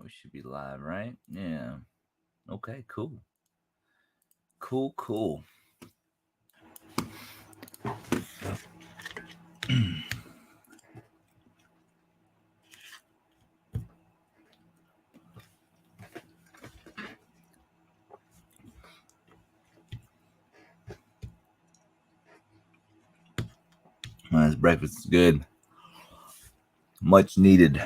we should be live, right? Yeah. Okay, cool. Cool. This breakfast is good. Much needed.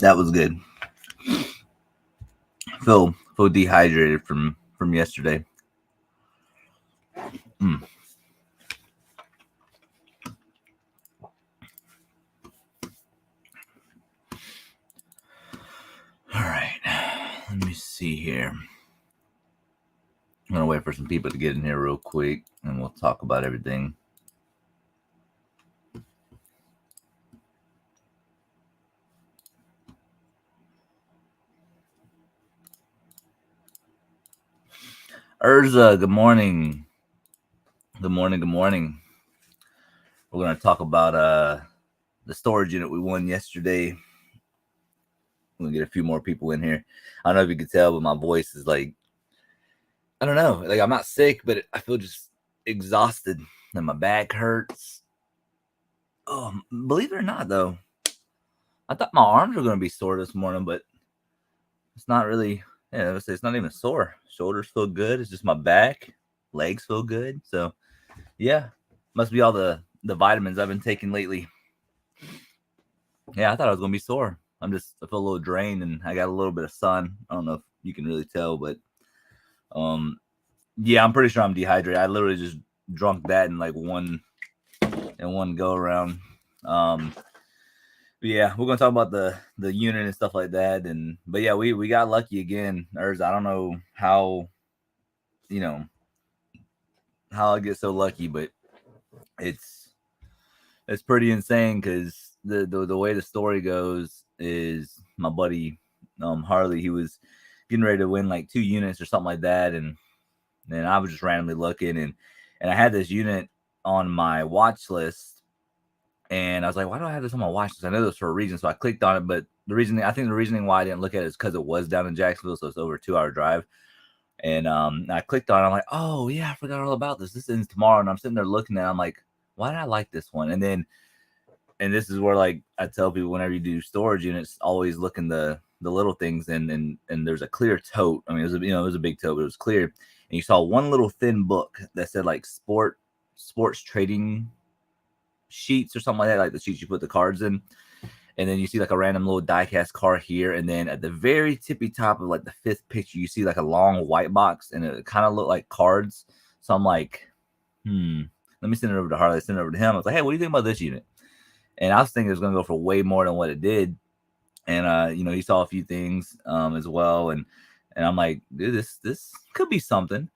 That was good. Feel dehydrated from yesterday. Mm. All right. Let me see here. I'm gonna wait for some people to get in here real quick, and we'll talk about everything. Urza, good morning. Good morning. We're gonna talk about the storage unit we won yesterday. I'm gonna get a few more people in here. I don't know if you can tell, but my voice is like, I don't know. Like, I'm not sick, but I feel just exhausted and my back hurts. Oh, believe it or not, though, I thought my arms were going to be sore this morning, but it's not really. Yeah, it's not even sore. Shoulders feel good. It's just my back. Legs feel good. So, yeah, must be all the vitamins I've been taking lately. Yeah, I thought I was going to be sore. I feel a little drained, and I got a little bit of sun. I don't know if you can really tell, but yeah, I'm pretty sure I'm dehydrated. I literally just drunk that in like one go around. Yeah, we're gonna talk about the unit and stuff like that. But yeah, we got lucky again. I don't know how how I get so lucky, but it's pretty insane because the way the story goes is my buddy Harley, he was getting ready to win like 2 units or something like that, and then I was just randomly looking, and I had this unit on my watch list. And I was like, why do I have this on my watch list? I know this for a reason. So I clicked on it. But the reasoning why I didn't look at it is because it was down in Jacksonville. So it's over a 2-hour drive. And I clicked on it. I'm like, oh, yeah, I forgot all about this. This ends tomorrow. And I'm sitting there looking at it. I'm like, why did I like this one? And this is where, like, I tell people whenever you do storage units, always look in the little things. And there's a clear tote. I mean, it was a big tote, but it was clear. And you saw one little thin book that said, like, sports trading sheets or something like that, like the sheets you put the cards in. And then you see like a random little die-cast card here. And then at the very tippy top of like the 5th picture, you see like a long white box, and it kind of looked like cards. So I'm like, let me send it over to Harley. Send it over to him. I was like, hey, what do you think about this unit? And I was thinking it was going to go for way more than what it did. And, he saw a few things as well. And I'm like, dude, this could be something.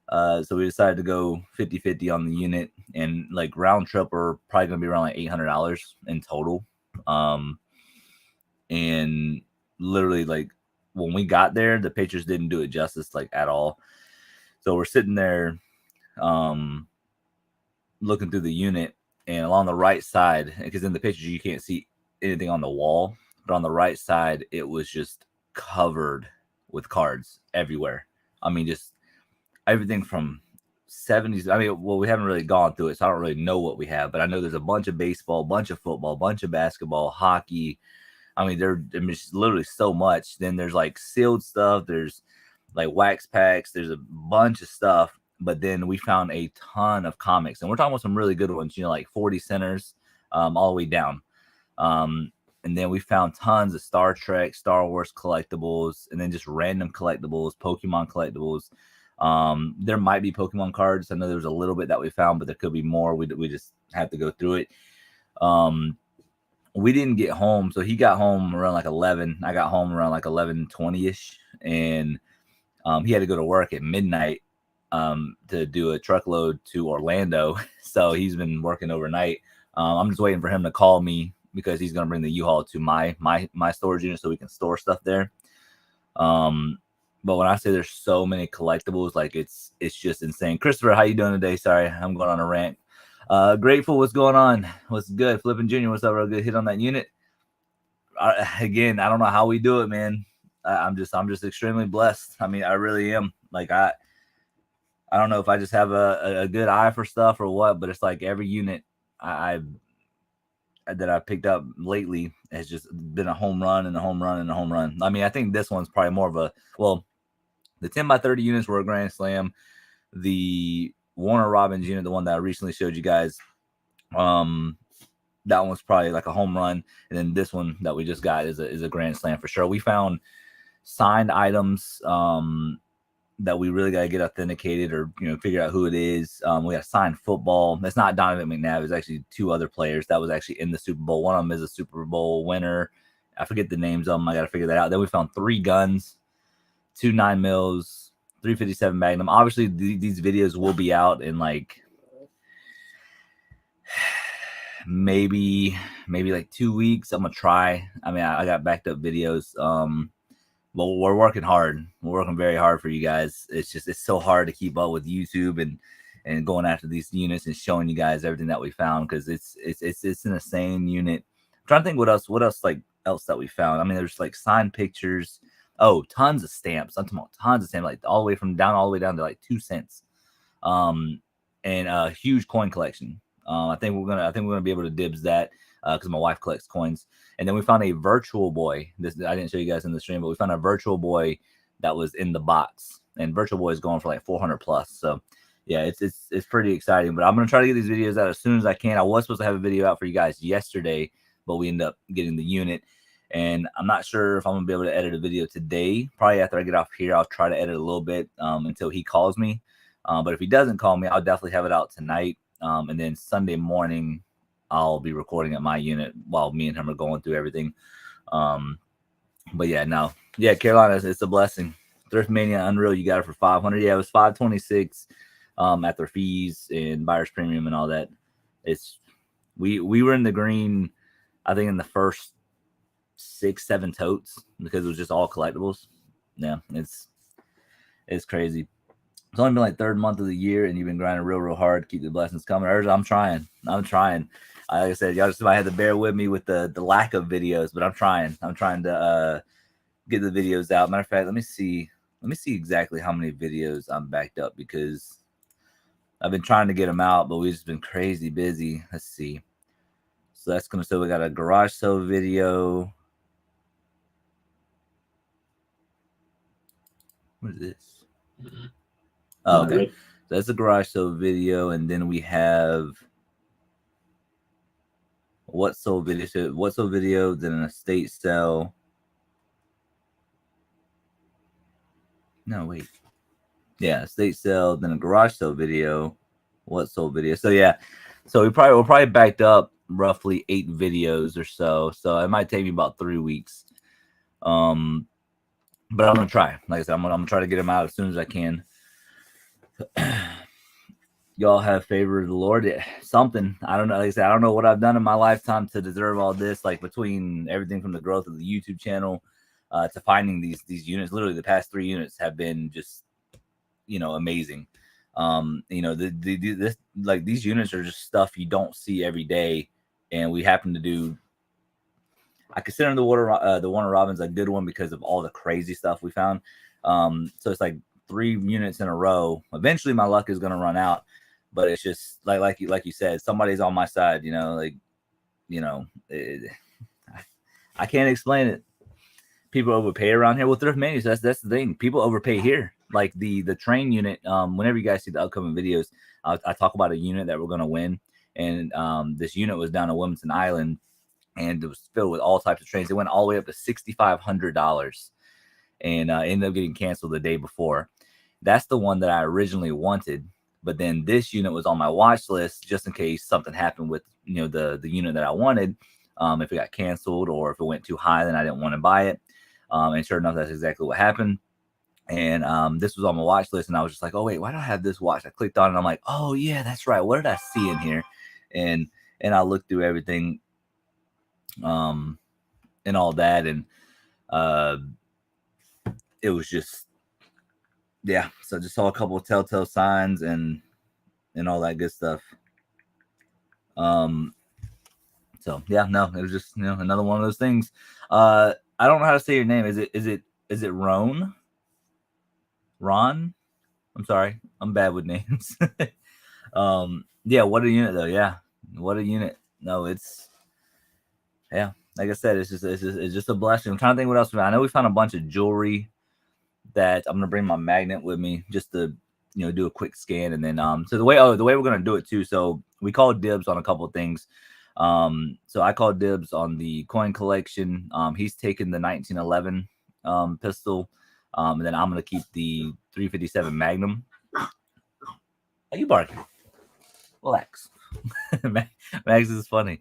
So we decided to go 50-50 on the unit, and like round trip are probably going to be around like $800 in total. And literally, like, when we got there, the pictures didn't do it justice, like, at all. So we're sitting there looking through the unit, and along the right side, because in the pictures you can't see anything on the wall, but on the right side it was just covered with cards everywhere. I mean, just everything from 70s. I mean, well, we haven't really gone through it, so I don't really know what we have, but I know there's a bunch of baseball, bunch of football, bunch of basketball, hockey. I mean, it's literally so much. Then there's like sealed stuff. There's like wax packs. There's a bunch of stuff. But then we found a ton of comics, and we're talking about some really good ones, like 40 centers all the way down. And then we found tons of Star Trek, Star Wars collectibles, and then just random collectibles, Pokemon collectibles. There might be Pokemon cards. I know there was a little bit that we found, but there could be more. We just have to go through it. We didn't get home, so he got home around like 11. I got home around like 11:20ish, and he had to go to work at midnight to do a truckload to Orlando. So he's been working overnight. I'm just waiting for him to call me because he's gonna bring the U-Haul to my storage unit so we can store stuff there. But when I say there's so many collectibles, like it's just insane. Christopher, how you doing today? Sorry, I'm going on a rant. Grateful, what's going on? What's good? Flipping Junior, what's up? Real good hit on that unit. Again, I don't know how we do it, man. I'm just extremely blessed. I mean, I really am. Like I don't know if I just have a good eye for stuff or what, but it's like every unit that I picked up lately has just been a home run and a home run and a home run. I mean, I think this one's probably more of a, well, the 10 by 30 units were a grand slam. The Warner Robins unit, the one that I recently showed you guys, that one's probably like a home run. And then this one that we just got is a grand slam for sure. We found signed items that we really got to get authenticated or, figure out who it is. We got signed football. That's not Donovan McNabb. It's actually two other players that was actually in the Super Bowl. One of them is a Super Bowl winner. I forget the names of them. I got to figure that out. Then we found 3 guns, 2 9mm, 357 Magnum. Obviously, these videos will be out in like maybe like 2 weeks. I'm gonna try. I mean, I got backed up videos. Well, we're working hard. We're working very hard for you guys. It's so hard to keep up with YouTube and going after these units and showing you guys everything that we found because it's an insane unit. I'm trying to think what else that we found. I mean, there's like signed pictures. Oh, tons of stamps. I'm talking about tons of stamps, like all the way down to like 2 cents. And a huge coin collection. I think we're gonna be able to dibs that because my wife collects coins. And then we found a virtual boy. This I didn't show you guys in the stream, but we found a virtual boy that was in the box. And virtual boy is going for like 400 plus. So yeah, it's pretty exciting. But I'm gonna try to get these videos out as soon as I can. I was supposed to have a video out for you guys yesterday, but we ended up getting the unit. And I'm not sure if I'm gonna be able to edit a video today. Probably after I get off here, I'll try to edit a little bit until he calls me. But if he doesn't call me, I'll definitely have it out tonight. And then Sunday morning, I'll be recording at my unit while me and him are going through everything. But yeah, Carolina, it's a blessing. Thrift Mania Unreal, you got it for 500. Yeah, it was 526 after fees and buyer's premium and all that. We were in the green, I think, in the first 6-7 totes because it was just all collectibles. Yeah, it's crazy. It's only been like 3rd month of the year, and you've been grinding real hard to keep the blessings coming. I'm trying. Like I said, y'all just might have to bear with me with the lack of videos, but I'm trying. I'm trying to get the videos out. Matter of fact, let me see exactly how many videos I'm backed up because I've been trying to get them out, but we've just been crazy busy. Let's see. So that's gonna say we got a garage sale video. What is this? Oh, okay. So that's the garage sale video, and then we have what sold video. So what sold video, then an estate sale. No, wait. Yeah, estate sale, then a garage sale video. What sold video? So yeah, so we're probably backed up roughly 8 videos or so. So it might take me about 3 weeks. But I'm gonna try. Like I said, I'm gonna try to get them out as soon as I can. Y'all have favored the Lord. Something. I don't know. Like I said, I don't know what I've done in my lifetime to deserve all this. Like between everything from the growth of the YouTube channel to finding these units. Literally, the past 3 units have been just, amazing. This like these units are just stuff you don't see every day, and we happen to do. I consider the Warner Robins a good one because of all the crazy stuff we found. So it's like 3 units in a row. Eventually, my luck is gonna run out. But it's just like you said, somebody's on my side, I can't explain it. People overpay around here with thrift menus. That's the thing. People overpay here. Like the train unit. Whenever you guys see the upcoming videos, I talk about a unit that we're gonna win, and this unit was down at Wilmington Island, and it was filled with all types of trains. It went all the way up to $6,500, and ended up getting canceled the day before. That's the one that I originally wanted. But then this unit was on my watch list just in case something happened with, the unit that I wanted. If it got canceled or if it went too high, then I didn't want to buy it. And sure enough, that's exactly what happened. And this was on my watch list. And I was just like, oh, wait, why do I have this watch? I clicked on it. And I'm like, oh, yeah, that's right. What did I see in here? And and I looked through everything, and all that, and it was just, yeah. So just saw a couple of telltale signs and all that good stuff. So yeah, no, it was just, another one of those things. I don't know how to say your name. Is it Ron? Ron? I'm sorry, I'm bad with names. Yeah, what a unit though. Yeah, what a unit. No, it's, yeah, like I said, it's just a blessing. I'm trying to think what else. I know we found a bunch of jewelry that I'm gonna bring my magnet with me just to, do a quick scan, and then so the way we're gonna do it too. So we called dibs on a couple of things. So I called dibs on the coin collection. He's taken the 1911 pistol, and then I'm gonna keep the 357 Magnum. Are you barking? Relax. Max is funny.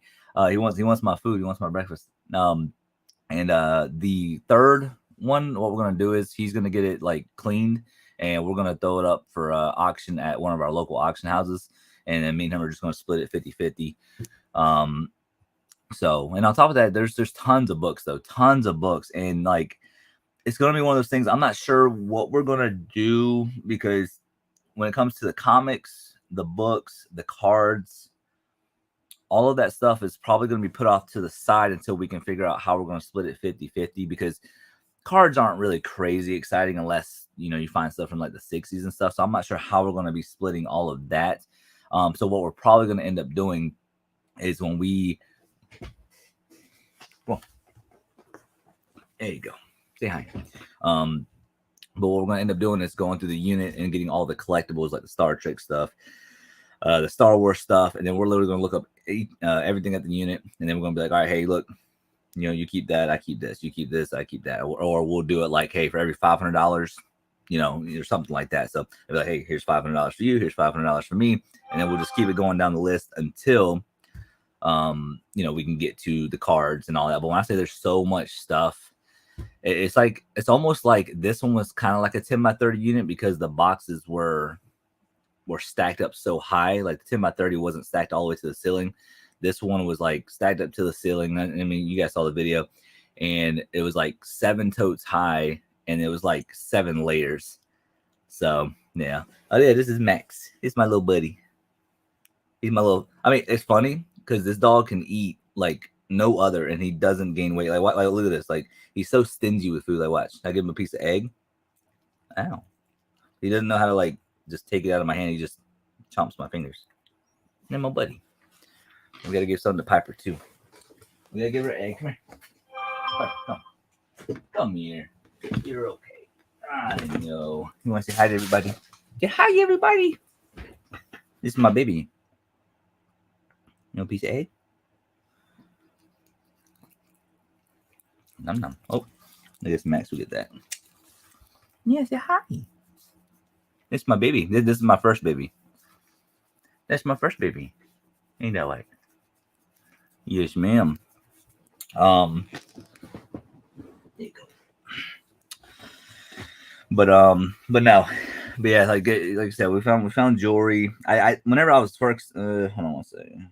He wants my food. He wants my breakfast. And the third one, what we're gonna do is he's gonna get it like cleaned, and we're gonna throw it up for auction at one of our local auction houses, and then me and him are just gonna split it 50-50. So, and on top of that, there's tons of books though, tons of books, and like it's gonna be one of those things. I'm not sure what we're gonna do, because when it comes to the comics, the books, the cards, all of that stuff is probably going to be put off to the side until we can figure out how we're going to split it 50-50, because cards aren't really crazy exciting unless, you find stuff from like the 60s and stuff. So I'm not sure how we're going to be splitting all of that. So what we're probably going to end up doing is when we, well, there you go. Say hi. But what we're going to end up doing is going through the unit and getting all the collectibles, like the Star Trek stuff, the Star Wars stuff, and then we're literally going to look up everything at the unit, and then we're going to be like, all right, hey, look, you keep that, I keep this, you keep this, I keep that, or we'll do it like, hey, for every $500, or something like that. So they're like, hey, here's $500 for you, here's $500 for me, and then we'll just keep it going down the list until we can get to the cards and all that. But when I say there's so much stuff, it's almost like this one was kind of like a 10x30 unit, because the boxes were stacked up so high. Like the 10x30 wasn't stacked all the way to the ceiling. This one was like stacked up to the ceiling. I mean, you guys saw the video, and it was like 7 totes high, and it was like 7 layers. So yeah. Oh yeah, this is Max. He's my little buddy. He's my little. I mean, it's funny because this dog can eat like no other, and he doesn't gain weight. Like, what? Like, look at this. Like, he's so stingy with food. Like, watch. I give him a piece of egg. Ow. He doesn't know how to like just take it out of my hand. He just chomps my fingers. And my buddy. We gotta give something to Piper too. We gotta give her an egg. Come here. Piper, come here. You're okay. I know. You want to say hi to everybody? Say hi, everybody. This is my baby. No piece of egg? Nom nom. Oh, I guess Max will get that. Yeah, say hi. This is my baby. This is my first baby. That's my first baby. Ain't that right? Yes, ma'am. There you go. But no. But yeah, like I said, we found jewelry. I whenever I was first hold on one second.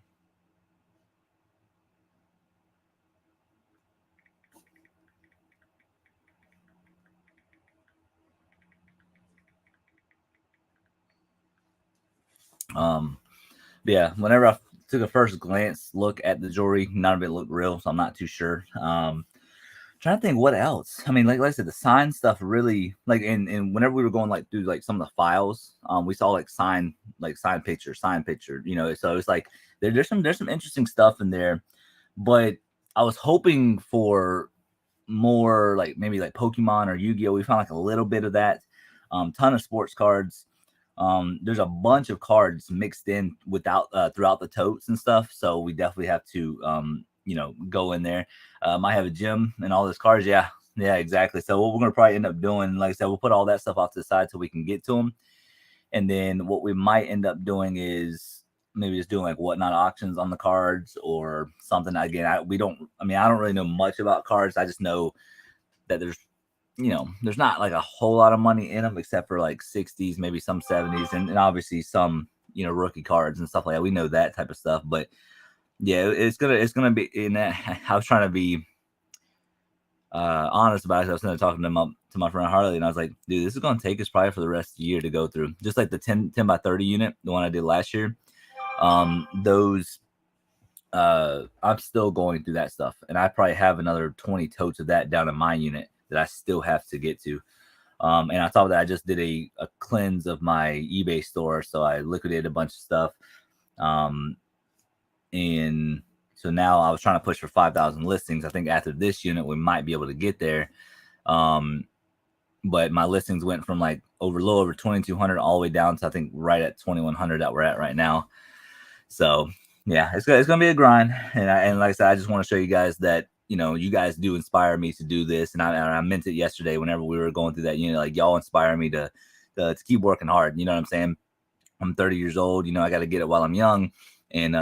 Yeah, whenever I took a first glance look at the jewelry, none of it looked real, so I'm not too sure. Trying to think what else. I mean, like I said, the sign stuff really, like, and whenever we were going like through like some of the files, we saw like sign picture, so it's like there's some interesting stuff in there, but I was hoping for more, like maybe like Pokemon or Yu-Gi-Oh. We found like a little bit of that, ton of sports cards. There's a bunch of cards mixed in without throughout the totes and stuff, so we definitely have to go in there. Might have a gym and all those cards. Yeah, exactly. So what we're gonna probably end up doing, like I said, we'll put all that stuff off to the side so we can get to them, and then what we might end up doing is maybe just doing like whatnot auctions on the cards or something. Again, I don't really know much about cards. I just know that there's not like a whole lot of money in them, except for like 60s, maybe some 70s, and obviously some rookie cards and stuff like that. We know that type of stuff, but yeah, it's gonna be in that. I was trying to be honest about it. I was talking to my friend Harley, and I was like, dude, this is gonna take us probably for the rest of the year to go through. Just like the 10 by 30 unit, the one I did last year. Those I'm still going through that stuff, and I probably have another 20 totes of that down in my unit that I still have to get to. And on top of that, I just did a cleanse of my eBay store, so I liquidated a bunch of stuff. And so now I was trying to push for 5,000 listings. I think after this unit, we might be able to get there. But my listings went from like a little over 2,200 all the way down to I think right at 2,100 that we're at right now. So yeah, it's gonna be a grind. And like I said, I just want to show you guys that, you know, you guys do inspire me to do this. And I meant it yesterday whenever we were going through that unit. Like, y'all inspire me to keep working hard. You know what I'm saying? I'm 30 years old. You know, I got to get it while I'm young. And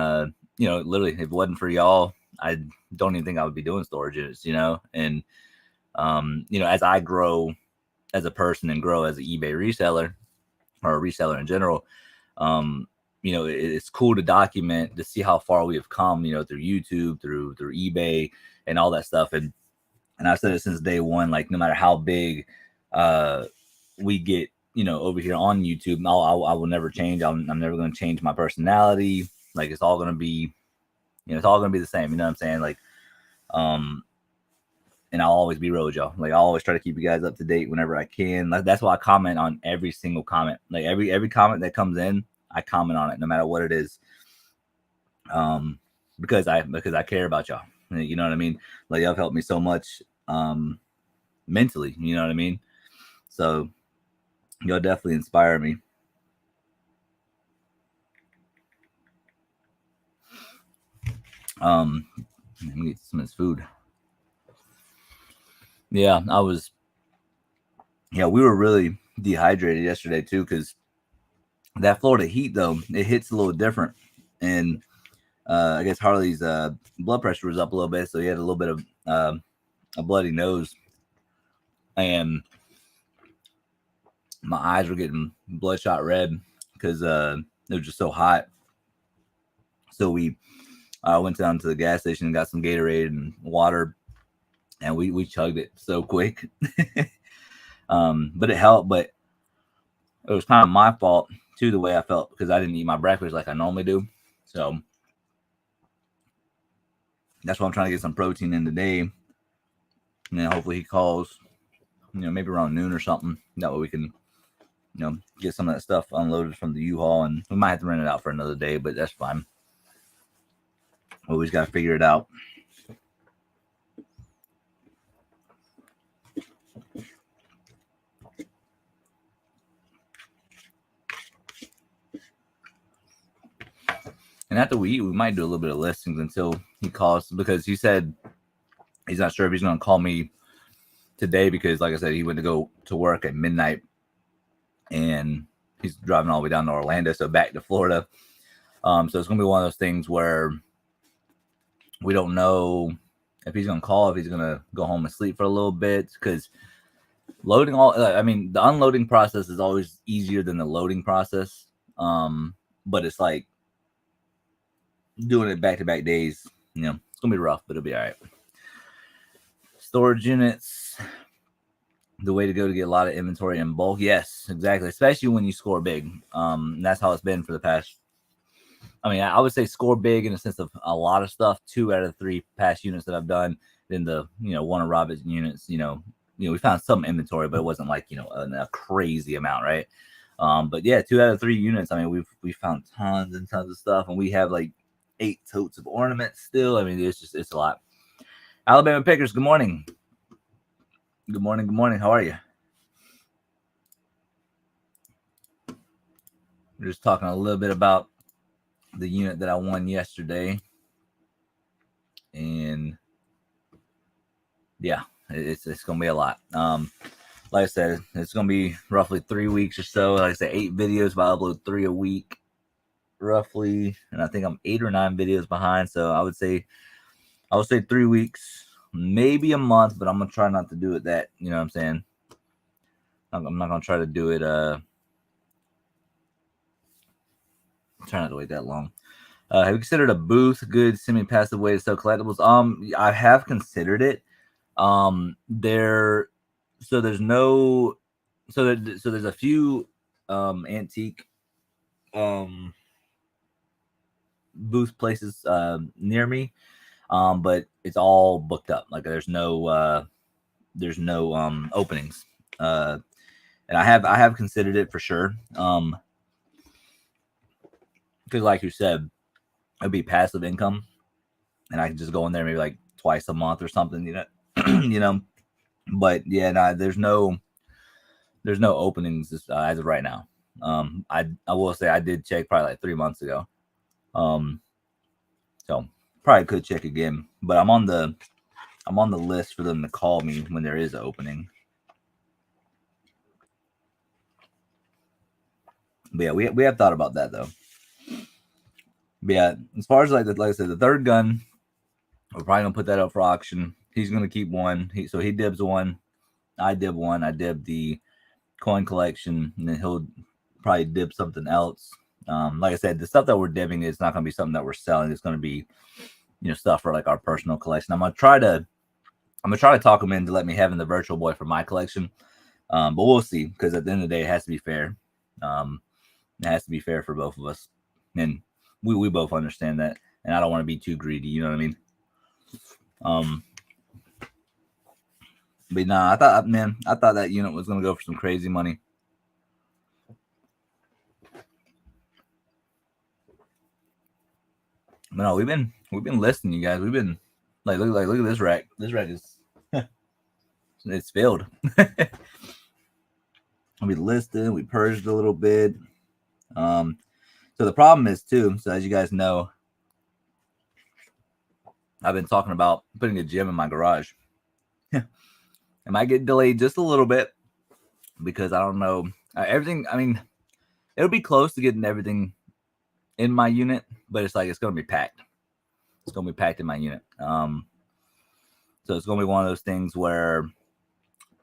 you know, literally, if it wasn't for y'all, I don't even think I would be doing storage units. You know, and you know, as I grow as a person and grow as an eBay reseller or a reseller in general, you know, it's cool to document, to see how far we have come, you know, through YouTube, through eBay and all that stuff. And I've said it since day one, like, no matter how big we get, you know, over here on YouTube, I will never change. I'm never going to change my personality. Like, it's all going to be, you know, it's all going to be the same. You know what I'm saying? Like, and I'll always be real with y'all. Like, I always try to keep you guys up to date whenever I can. Like, that's why I comment on every single comment. Like, every comment that comes in, I comment on it, no matter what it is. Because I care about y'all. You know what I mean? Like, y'all have helped me so much mentally. You know what I mean? So y'all definitely inspire me. Let me get some of this food. Yeah, we were really dehydrated yesterday too, because that Florida heat, though, it hits a little different. And I guess Harley's blood pressure was up a little bit, so he had a little bit of a bloody nose, and my eyes were getting bloodshot red because it was just so hot. So we went down to the gas station and got some Gatorade and water, and we chugged it so quick. But it helped. But it was kind of my fault too, the way I felt, because I didn't eat my breakfast like I normally do. So that's why I'm trying to get some protein in today. And then hopefully he calls, you know, maybe around noon or something. That way we can, you know, get some of that stuff unloaded from the U-Haul, and we might have to rent it out for another day, but that's fine. We always got to figure it out. And after we eat, we might do a little bit of listings until he calls, because he said he's not sure if he's going to call me today, because, like I said, he went to go to work at midnight, and he's driving all the way down to Orlando, so back to Florida. So it's going to be one of those things where we don't know if he's going to call, if he's going to go home and sleep for a little bit, because loading the unloading process is always easier than the loading process. But it's like doing it back-to-back days, you know, it's going to be rough, but it'll be all right. Storage units, the way to go to get a lot of inventory in bulk. Yes, exactly. Especially when you score big. That's how it's been for the past. I mean, I would say score big in the sense of a lot of stuff. 2 out of the 3 past units that I've done, then the, you know, one of Robert's units, you know, we found some inventory, but it wasn't like, you know, a crazy amount, right? But yeah, 2 out of 3 units. I mean, we found tons and tons of stuff, and we have like 8 totes of ornaments still. I mean, it's a lot. Alabama Pickers, good morning. Good morning. Good morning. How are you? We're just talking a little bit about the unit that I won yesterday. And yeah, it's going to be a lot. Like I said, it's going to be roughly 3 weeks or so. Like I said, 8 videos, but I upload 3 a week roughly. And I think I'm 8 or 9 videos behind. So I would say 3 weeks, maybe a month, but I'm going to try not to do it that, you know what I'm saying? I'm not going to try to do it, try not to wait that long. Have you considered a booth good semi-passive way to sell collectibles? I have considered it. There, so there's no, so there's a few antique booth places near me, but it's all booked up. Like there's no openings. And I have considered it for sure. Because like you said, it'd be passive income, and I can just go in there maybe like twice a month or something, you know. You know. But yeah, nah, there's no openings as of right now. I will say I did check probably like 3 months ago. So probably could check again, but I'm on the list for them to call me when there is an opening. But yeah, we have thought about that though. But yeah, as far as like I said, the third gun, we're probably gonna put that up for auction. He's gonna keep one. So he dibs one. I dib one. I dib the coin collection, and then he'll probably dib something else. Like I said, the stuff that we're dibbing is not gonna be something that we're selling. It's gonna be, you know, stuff for like our personal collection. I'm gonna try to talk him into let me having the virtual boy for my collection. But we'll see, because at the end of the day, it has to be fair. It has to be fair for both of us, and we both understand that. And I don't want to be too greedy. You know what I mean? But nah, I thought that unit was gonna go for some crazy money. But no, we've been listing, you guys. We've been look at this rack. This rack is it's filled. We listed, we purged a little bit. So the problem is too. So as you guys know, I've been talking about putting a gym in my garage. It might get delayed just a little bit because I don't know everything. I mean, it'll be close to getting everything in my unit, but it's going to be packed. It's going to be packed in my unit. So it's going to be one of those things where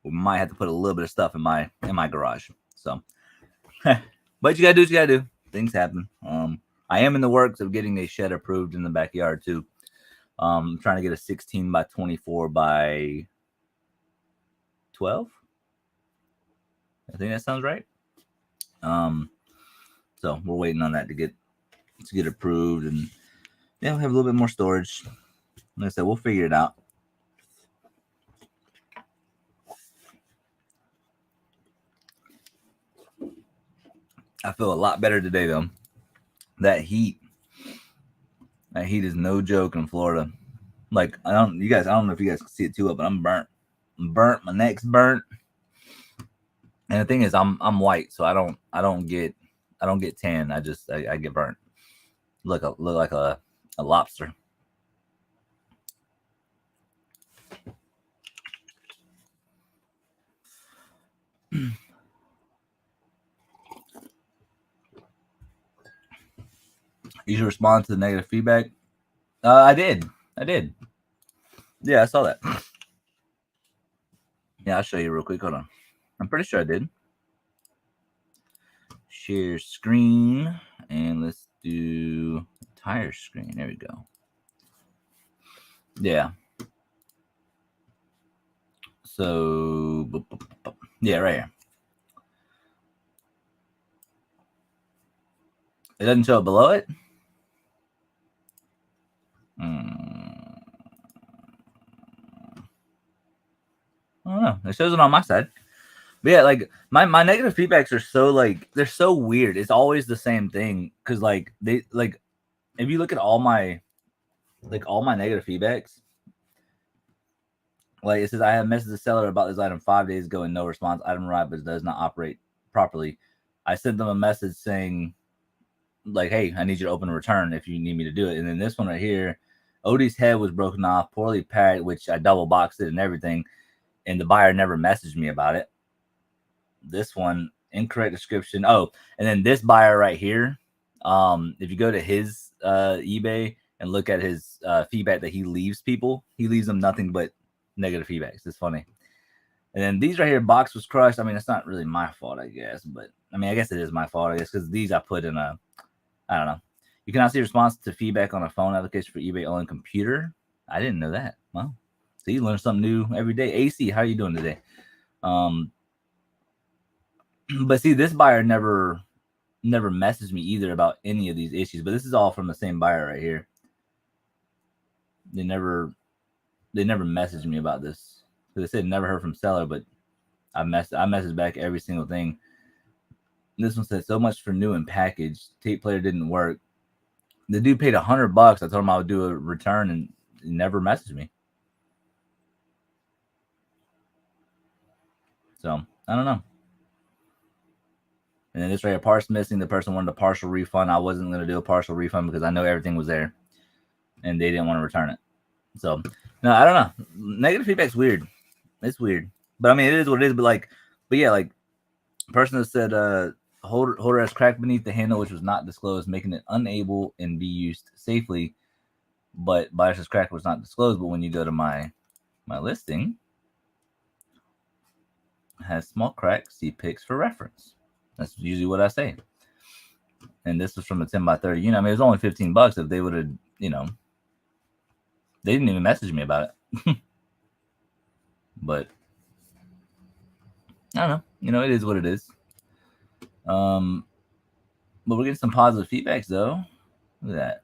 we might have to put a little bit of stuff in my garage. So, but you gotta do what you gotta do. Things happen. I am in the works of getting a shed approved in the backyard too. I'm trying to get a 16 by 24 by 12. I think that sounds right. So we're waiting on that to get approved, and yeah, we'll have a little bit more storage. Like I said, we'll figure it out. I feel a lot better today though. That heat is no joke in Florida. Like I don't know if you guys can see it too, but I'm burnt. My neck's burnt. And the thing is, I'm white, so I don't get tan. I get burnt. Look like a lobster. You should respond to the negative feedback. I did. Yeah, I saw that. Yeah, I'll show you real quick. Hold on. I'm pretty sure I did. Share screen, and let's do entire screen. There we go. Yeah. So, yeah, right here. It doesn't show it below it? I don't know. It shows it on my side. But yeah, like my negative feedbacks are so they're so weird. It's always the same thing. Cause they if you look at all my negative feedbacks, like it says I have messaged the seller about this item 5 days ago and no response. Item arrived but does not operate properly. I sent them a message saying like, hey, I need you to open a return if you need me to do it. And then this one right here, Odie's head was broken off, poorly packed, which I double boxed it and everything. And the buyer never messaged me about it. This one, incorrect description. Oh, and then this buyer right here, if you go to his eBay and look at his feedback that he leaves people, he leaves them nothing but negative feedbacks. It's funny. And then these right here, box was crushed. I mean, it's not really my fault, I guess, but I mean, I guess it is my fault, I guess, because these I put in I don't know. You cannot see response to feedback on a phone application for eBay only computer. I didn't know that. Well, so you learn something new every day. AC, how are you doing today? But see, this buyer never messaged me either about any of these issues. But this is all from the same buyer right here. They never messaged me about this. So they said never heard from seller, but I messaged back every single thing. This one said so much for new and packaged. Tape player didn't work. The dude paid $100. I told him I would do a return, and he never messaged me. So I don't know. And then this right here, parts missing. The person wanted a partial refund. I wasn't going to do a partial refund because I know everything was there, and they didn't want to return it. So no, I don't know. Negative feedback's weird. It's weird, but I mean, it is what it is. But yeah, like person that said, holder has cracked beneath the handle, which was not disclosed, making it unable and be used safely. But buyer's crack was not disclosed. But when you go to my listing, it has small cracks. See pics for reference. That's usually what I say. And this was from a 10x30 unit. I mean, it was only $15. If they would have, they didn't even message me about it. But I don't know. It is what it is. But we're getting some positive feedbacks though. Look at that.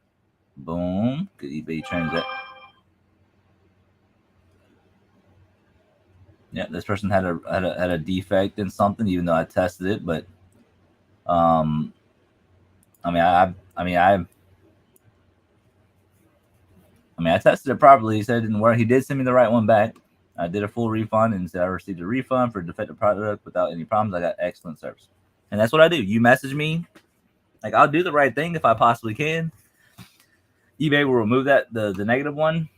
Boom. Good eBay transact. Yeah, this person had a defect in something, even though I tested it. But I tested it properly. He said it didn't work. He did send me the right one back. I did a full refund and said I received a refund for defective product without any problems. I got excellent service. And that's what I do. You message me, like I'll do the right thing if I possibly can. eBay will remove that the negative one.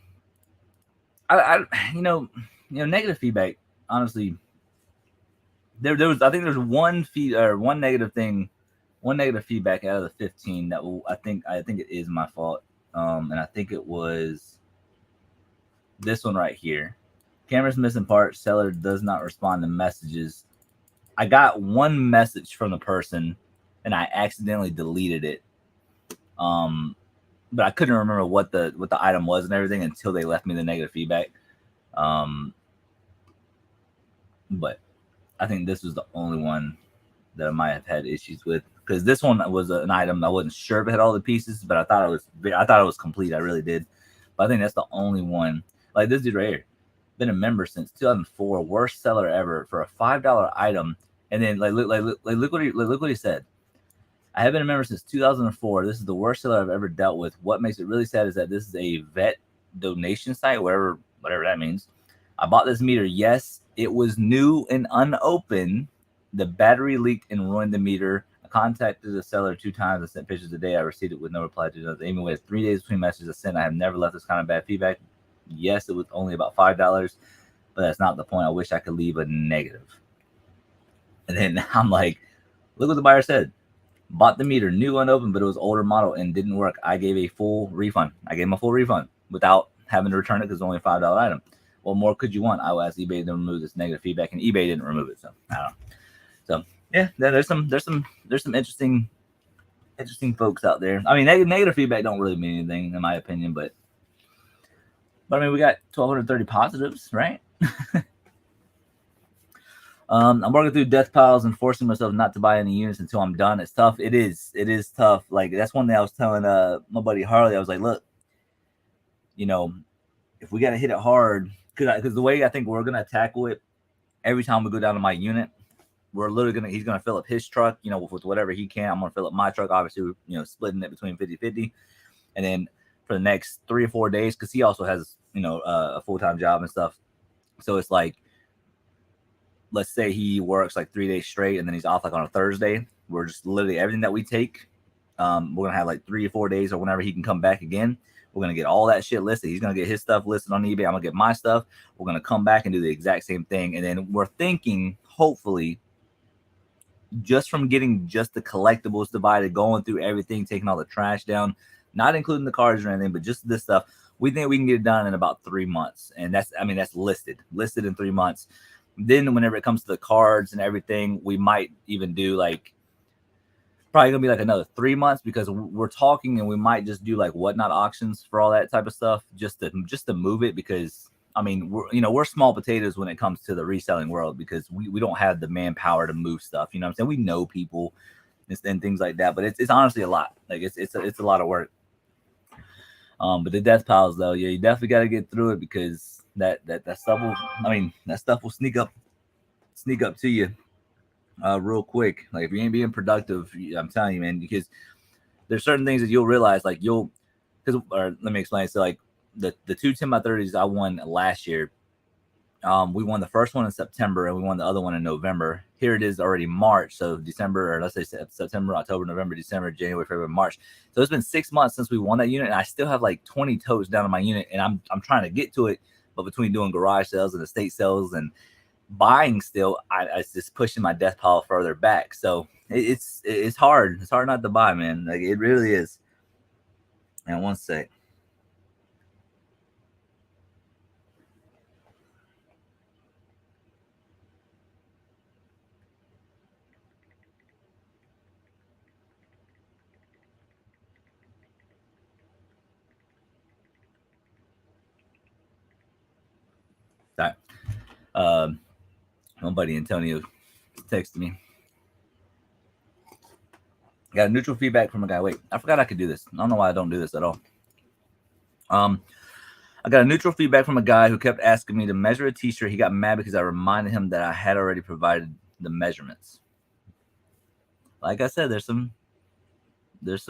Negative feedback. Honestly, I think there's one negative feedback out of the 15 that I think it is my fault. And I think it was this one right here. Camera's missing parts. Seller does not respond to messages. I got one message from the person, and I accidentally deleted it. But I couldn't remember what the item was and everything until they left me the negative feedback. But I think this was the only one that I might have had issues with, because this one was an item I wasn't sure if it had all the pieces, but I thought it was complete. I really did. But I think that's the only one. Like this dude right here, been a member since 2004, worst seller ever for a $5 item. And then look what he said. I have been a member since 2004. This is the worst seller I've ever dealt with. What makes it really sad is that this is a vet donation site, whatever that means. I bought this meter. Yes, it was new and unopened. The battery leaked and ruined the meter. I contacted the seller 2 times and sent pictures a day. I received it with no reply to it. Even with 3 days between messages I sent, I have never left this kind of bad feedback. Yes, it was only about $5, but that's not the point. I wish I could leave a negative. And then I'm like, look what the buyer said. Bought the meter, new unopened, but it was older model and didn't work. I gave a full refund. I gave him a full refund without having to return it because it's only a $5 item. What more could you want? I will ask eBay to remove this negative feedback, and eBay didn't remove it. So I don't know. So yeah, there's some interesting folks out there. I mean, negative feedback don't really mean anything in my opinion, but I mean, we got 1,230 positives, right? I'm working through death piles and forcing myself not to buy any units until I'm done. It's tough. It is tough. Like that's one thing I was telling my buddy Harley. I was like, look, if we got to hit it hard, because the way I think we're gonna tackle it, every time we go down to my unit, we're literally he's gonna fill up his truck, with whatever he can. I'm gonna fill up my truck, obviously, splitting it between 50-50, and then for the next 3 or 4 days, because he also has a full-time job and stuff. So it's like, let's say he works like 3 days straight and then he's off like on a Thursday. We're just literally everything that we take, we're gonna have like 3 or 4 days or whenever he can come back again. We're gonna get all that shit listed. He's gonna get his stuff listed on eBay. I'm gonna get my stuff. We're gonna come back and do the exact same thing. And then we're thinking, hopefully, just from getting just the collectibles divided, going through everything, taking all the trash down, not including the cars or anything, but just this stuff, we think we can get it done in about 3 months. And that's listed in 3 months. Then whenever it comes to the cards and everything, we might even do like probably gonna be like another 3 months because we're talking and we might just do like whatnot auctions for all that type of stuff just to move it because I mean we're small potatoes when it comes to the reselling world because we don't have the manpower to move stuff. You know what I'm saying? We know people and things like that, but it's honestly a lot. Like it's a lot of work. But the death piles though, yeah, you definitely got to get through it because that stuff will that stuff will sneak up to you real quick. Like if you ain't being productive, I'm telling you, man, because there's certain things that you'll realize, like or let me explain. So like the two 10x30s I won last year, we won the first one in September and we won the other one in November. Here it is already March, so December, or let's say September, October, November, December, January, February, March. So it's been 6 months since we won that unit, and I still have like 20 totes down on my unit, and I'm trying to get to it, but between doing garage sales and estate sales and buying still, I just pushing my death pile further back. So it's hard. It's hard not to buy, man. Like it really is. And one sec. Sorry. My buddy Antonio texted me. Got a neutral feedback from a guy. Wait, I forgot I could do this. I don't know why I don't do this at all. I got a neutral feedback from a guy who kept asking me to measure a t-shirt. He got mad because I reminded him that I had already provided the measurements. Like I said, there's some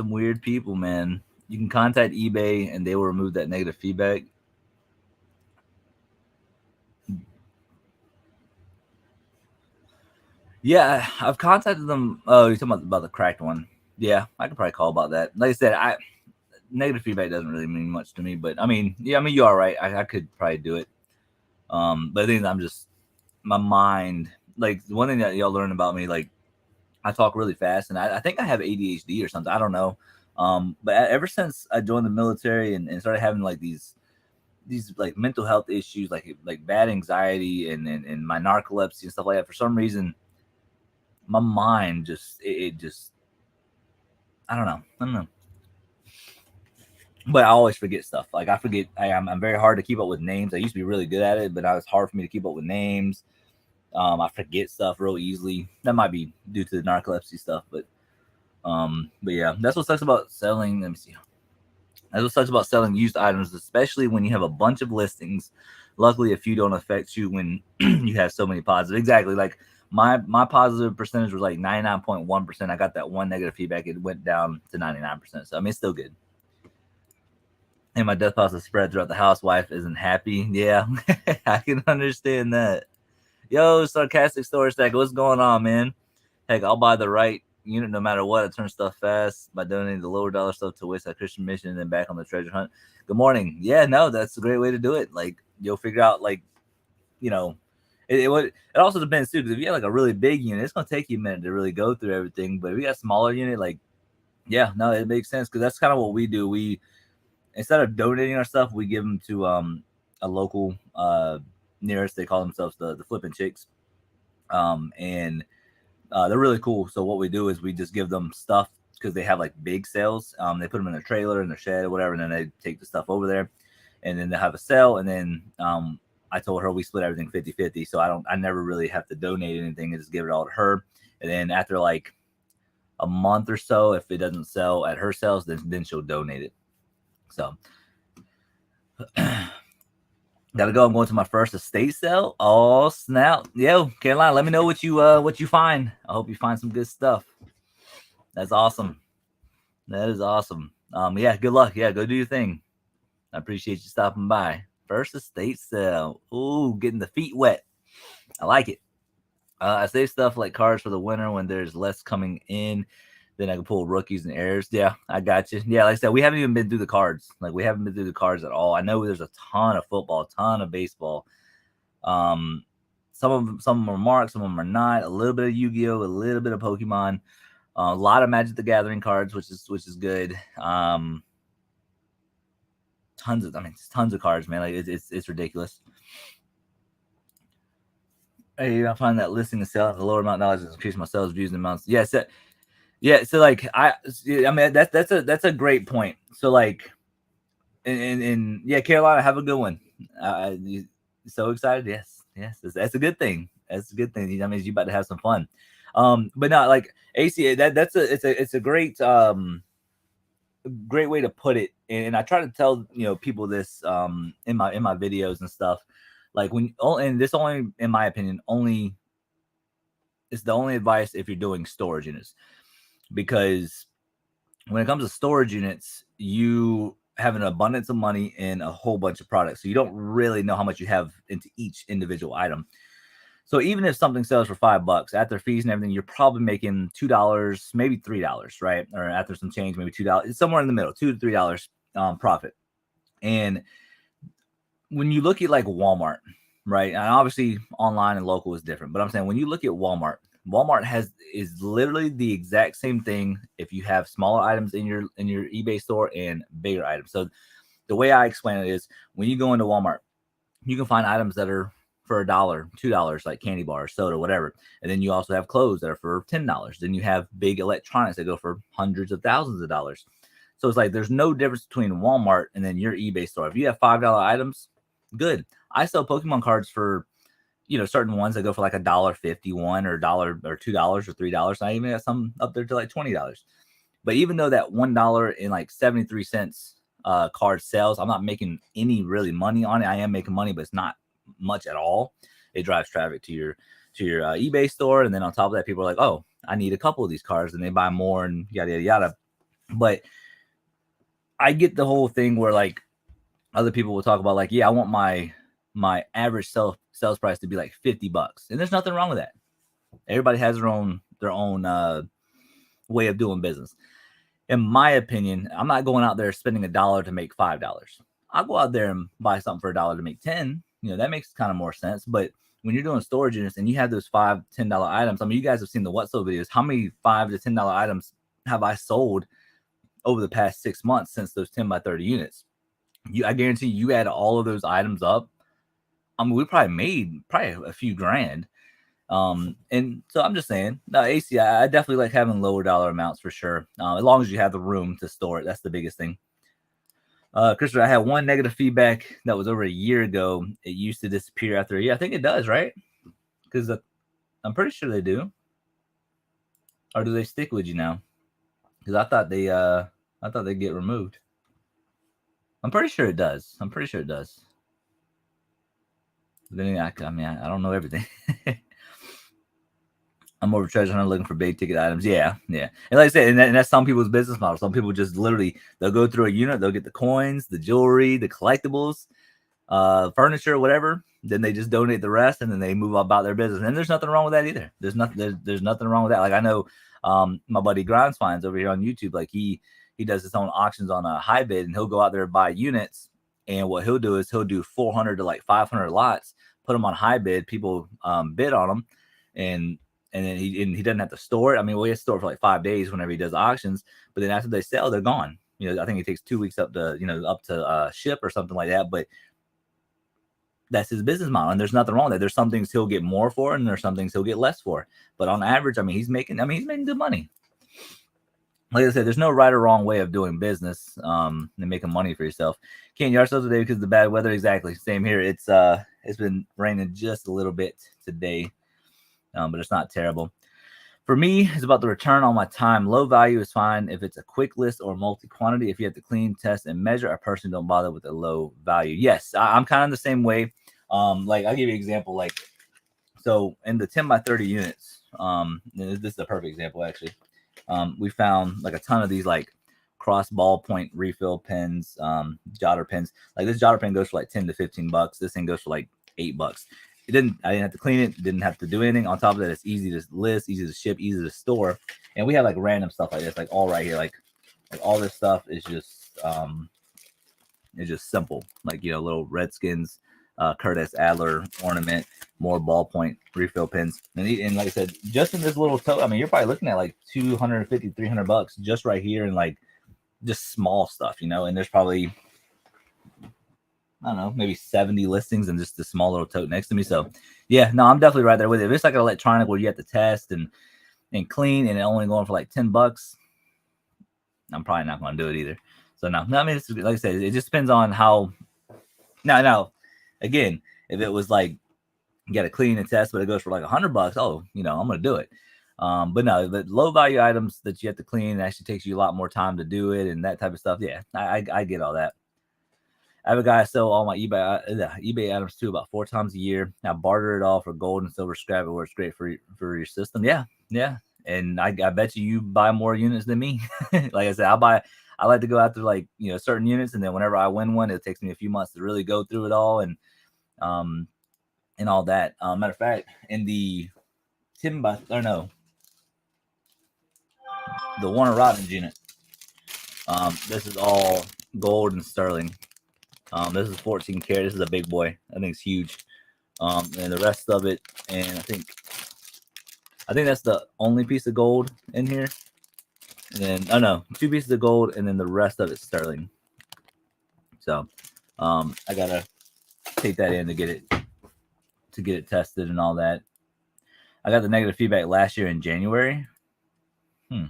weird people, man. You can contact eBay and they will remove that negative feedback. Yeah, I've contacted them. Oh, you're talking about the cracked one. Yeah, I could probably call about that. Like I said, negative feedback doesn't really mean much to me, but I mean, you're all right. I could probably do it. But I think I'm just my mind. Like one thing that y'all learn about me, like I talk really fast, and I think I have ADHD or something. I don't know. But ever since I joined the military and started having like these like mental health issues, like bad anxiety and my narcolepsy and stuff like that, for some reason, my mind just it just I don't know. But I always forget stuff. Like I forget. I'm very hard to keep up with names. I used to be really good at it, but now it's hard for me to keep up with names. I forget stuff real easily. That might be due to the narcolepsy stuff, but yeah, that's what sucks about selling. Let me see. That's what sucks about selling used items, especially when you have a bunch of listings. Luckily, a few don't affect you when you have so many positive. Exactly. Like my positive percentage was like 99.1%. I got that one negative feedback. It went down to 99%. So I mean, it's still good. And my death piles are spread throughout the house. Wife isn't happy. Yeah, I can understand that. Yo, sarcastic storage stack, what's going on, man? Heck, I'll buy the right unit no matter what. I turn stuff fast by donating the lower dollar stuff to Wayside Christian Mission and then back on the treasure hunt. Good morning. Yeah, no, that's a great way to do it. Like you'll figure out, like, you know, it also depends too, because if you have like a really big unit, it's gonna take you a minute to really go through everything. But if you got a smaller unit, like, yeah, no, it makes sense because that's kind of what we do. We instead of donating our stuff, we give them to a local nearest. They call themselves the Flippin' Chicks, and they're really cool. So what we do is we just give them stuff because they have like big sales. They put them in their trailer, in their shed, or whatever, and then they take the stuff over there, and then they have a sale. And then I told her we split everything 50-50, so I never really have to donate anything. I just give it all to her, and then after like a month or so, if it doesn't sell at her sales, then she'll donate it. So gotta go. I'm going to my first estate sale. Oh snap! Yo, Caroline, let me know what you find. I hope you find some good stuff. That's awesome. That is awesome. Yeah, good luck. Yeah, go do your thing. I appreciate you stopping by. First estate sale. Ooh, getting the feet wet. I like it. I save stuff like cards for the winter when there's less coming in. Then I can pull rookies and heirs. Yeah, I got you. Yeah, like I said, we haven't even been through the cards. Like we haven't been through the cards at all. I know there's a ton of football, a ton of baseball. Some of them are marked, some of them are not. A little bit of Yu-Gi-Oh, a little bit of Pokemon, a lot of Magic the Gathering cards, which is good. Tons of cards, man. Like it's ridiculous. Hey, I find that listing and selling the lower amount of knowledge has increased my sales views and amounts. Yes, Yeah, so like I mean that's a great point. So like and yeah, Carolina, have a good one. So excited. Yes, yes, that's a good thing. That's a good thing. That means you about to have some fun. But not like AC. It's a great way to put it. And I try to tell people this in my videos and stuff. Like and this only in my opinion only it's the only advice if you're doing storage units, because when it comes to storage units, you have an abundance of money in a whole bunch of products. So you don't really know how much you have into each individual item. So even if something sells for $5 after fees and everything, you're probably making $2, maybe $3, right? Or after some change, maybe $2. It's somewhere in the middle, $2 to $3 profit. And when you look at like Walmart, right? And obviously online and local is different, but I'm saying when you look at Walmart is literally the exact same thing if you have smaller items in your eBay store and bigger items. So the way I explain it is when you go into Walmart, you can find items that are for $1, $2, like candy bars, soda, whatever. And then you also have clothes that are for $10. Then you have big electronics that go for hundreds of thousands of dollars. So it's like there's no difference between Walmart and then your eBay store. If you have $5 items, good. I sell Pokemon cards for certain ones that go for like $1.51 or $2 or $3. I even have some up there to like $20. But even though that $1 and like 73 cents card sells, I'm not making any really money on it. I am making money, but it's not much at all. It drives traffic to your eBay store, and then on top of that, people are like, "Oh, I need a couple of these cards," and they buy more, and yada yada yada. But I get the whole thing where like other people will talk about like, yeah, I want my average sales price to be like $50, and there's nothing wrong with that. Everybody has their own way of doing business. In my opinion, I'm not going out there spending $1 to make $5. I'll go out there and buy something for $1 to make 10. That makes kind of more sense. But when you're doing storage units and you have those $5, $10 items, I mean, you guys have seen the What So videos. How many $5 to $10 items have I sold over the past 6 months since those 10 by 30 units? I guarantee you add all of those items up. I mean, we probably made a few grand. And so I'm just saying, no, AC, I definitely like having lower dollar amounts for sure. As long as you have the room to store it, that's the biggest thing. Christopher, I had one negative feedback that was over a year ago. It used to disappear after a year. I think it does, right? Because I'm pretty sure they do. Or do they stick with you now? Because I thought they get removed. I'm pretty sure it does. Then I mean, I don't know everything. I'm over treasure hunter looking for big ticket items. Yeah. And like I said, and that's some people's business model. Some people just literally they'll go through a unit, they'll get the coins, the jewelry, the collectibles, furniture, whatever. Then they just donate the rest, and then they move about their business. And there's nothing wrong with that either. There's nothing wrong with that. Like I know, my buddy Grindsfines over here on YouTube, like he does his own auctions on a high bid, and he'll go out there and buy units. And what he'll do is he'll do 400 to like 500 lots, put them on high bid. People bid on them, and then he doesn't have to store it. I mean, he has to store it for like 5 days whenever he does auctions, but then after they sell, they're gone. I think it takes 2 weeks up to ship or something like that. But that's his business model, and there's nothing wrong with that. There's some things he'll get more for, and there's some things he'll get less for. But on average, I mean, he's making good money. Like I said, there's no right or wrong way of doing business and making money for yourself. Can't yard sale today because of the bad weather. Exactly, same here. It's been raining just a little bit today. But it's not terrible. For me, it's about the return on my time. Low value is fine if it's a quick list or multi-quantity. If you have to clean, test, and measure, I personally don't bother with a low value. Yes, I'm kind of the same way. Like I'll give you an example. Like, so in the 10 by 30 units, this is a perfect example actually. We found like a ton of these like cross ballpoint refill pens, jotter pens. Like this jotter pen goes for like $10 to $15. This thing goes for like $8. I didn't have to clean it, didn't have to do anything. On top of that, it's easy to list, easy to ship, easy to store. And we have like random stuff like this, like all right here, like all this stuff is just simple. Like, little Redskins, Curtis Adler ornament, more ballpoint refill pins. And like I said, just in this little tote, I mean, you're probably looking at like $250, $300 just right here, and like just small stuff, and there's probably, I don't know, maybe 70 listings and just a small little tote next to me. So yeah, no, I'm definitely right there with it. If it's like an electronic where you have to test and and clean and only going for like $10, I'm probably not going to do it either. So no, I mean, like I said, it just depends on how. Now, again, if it was like you got to clean and test, but it goes for like $100, oh, I'm going to do it. But no, the low value items that you have to clean, it actually takes you a lot more time to do it and that type of stuff. Yeah, I get all that. I have a guy sell all my eBay items too about 4 times a year. I barter it all for gold and silver scrap. It works great for your system. Yeah. And I bet you buy more units than me. Like I said, I like to go after like certain units, and then whenever I win one, it takes me a few months to really go through it all and all that. Matter of fact, in the the Warner Robins unit, this is all gold and sterling. This is 14 karat. This is a big boy. I think it's huge. And the rest of it, and I think that's the only piece of gold in here. And then 2 pieces of gold, and then the rest of it's sterling. So I gotta take that in to get it tested and all that. I got the negative feedback last year in January. I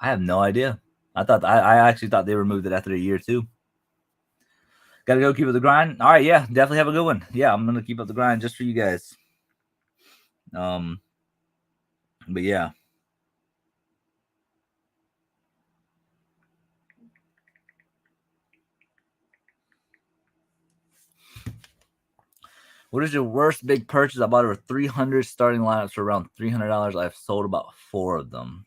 have no idea. I actually thought they removed it after a year too. Gotta go keep up the grind. All right, yeah, definitely have a good one. Yeah, I'm gonna keep up the grind just for you guys. But yeah. What is your worst big purchase? I bought over 300 starting lineups for around $300. I've sold about 4 of them.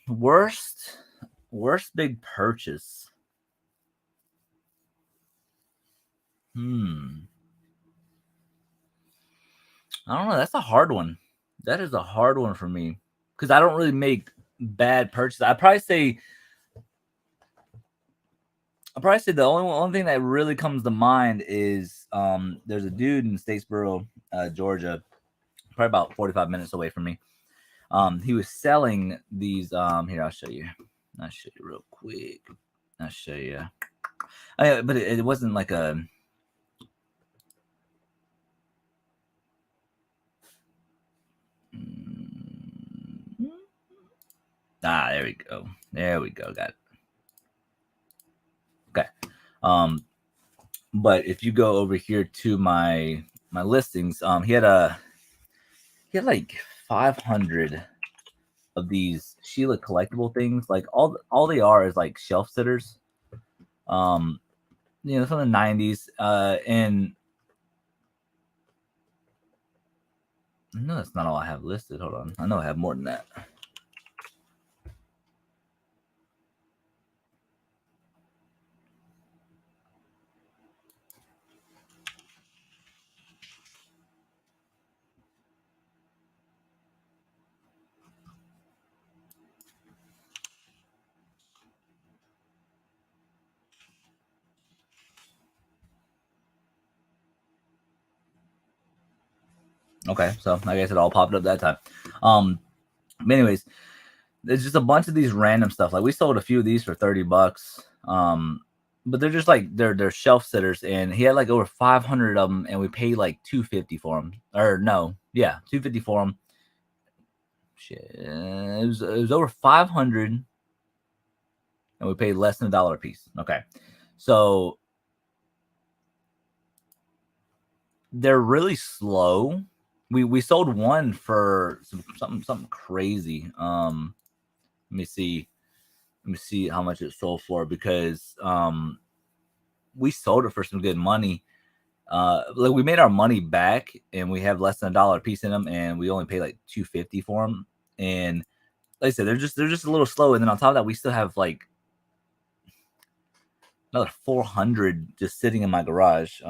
Worst big purchase. I don't know. That's a hard one. That is a hard one for me because I don't really make bad purchases. I'd probably say the only thing that really comes to mind is there's a dude in Statesboro, Georgia, probably about 45 minutes away from me. He was selling these. Here, I'll show you. I'll show you real quick. I'll show you. But it wasn't like a. There we go. There we go. Got it. Okay. But if you go over here to my listings, he had like 500 of these Sheila collectible things. Like all they are is like shelf sitters. From the 90s. And no, that's not all I have listed. Hold on. I know I have more than that. Okay, so I guess it all popped up that time. But anyways, there's just a bunch of these random stuff. Like we sold a few of these for $30. But they're just like they're shelf sitters, and he had like over 500 of them, and we paid like $250 for them. Or no, yeah, $250 for them. Shit, it was over 500, and we paid less than $1 a piece. Okay, so they're really slow. We sold one for something crazy. Let me see how much it sold for, because we sold it for some good money. Like we made our money back, and we have less than $1 a piece in them, and we only paid like $250 for them. And like I said, they're just a little slow. And then on top of that, we still have like another 400 just sitting in my garage.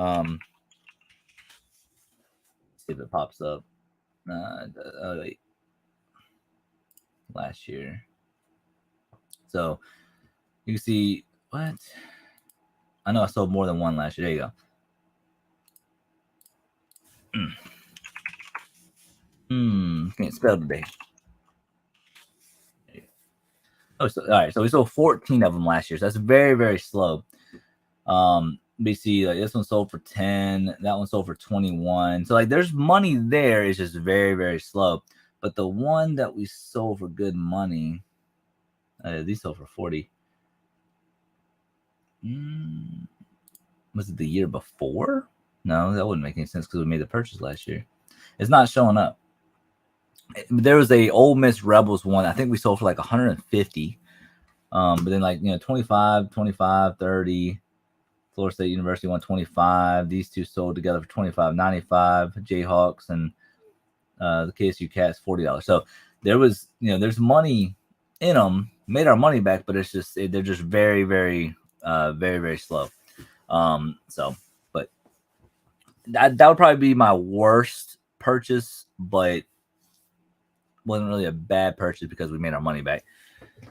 See if it pops up. Wait. Last year. So you can see what? I know I sold more than one last year. There you go. Can't spell today. Oh, so, all right. So we sold 14 of them last year. So that's very, very slow. BC, like this one sold for 10, that one sold for 21. So like there's money there, it's just very, very slow. But the one that we sold for good money, these sold for 40. Was it the year before? No, that wouldn't make any sense because we made the purchase last year. It's not showing up. There was a Ole Miss Rebels one. I think we sold for like 150. But then like, 25, 25, 30. Florida State University 125. These two sold together for $25.95. Jayhawks and the KSU Cats $40. So there was, there's money in them. Made our money back, but it's just they're just very, very, very, very slow. But that would probably be my worst purchase, but wasn't really a bad purchase because we made our money back.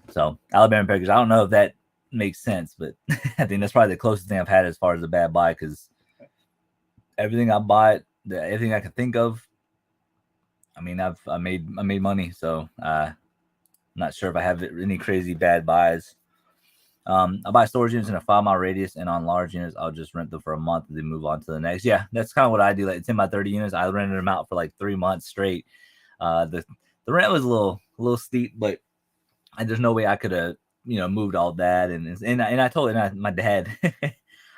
So Alabama Packers, I don't know if that makes sense, but I think that's probably the closest thing I've had as far as a bad buy, because everything I bought, everything I can think of, I mean, I made money, so I'm not sure if I have any crazy bad buys. I buy storage units in a 5-mile radius, and on large units, I'll just rent them for a month and then move on to the next. Yeah, that's kind of what I do. Like 10 by 30 units, I rented them out for like 3 months straight. The rent was a little steep, but there's no way I could have moved all that. And I told my dad, I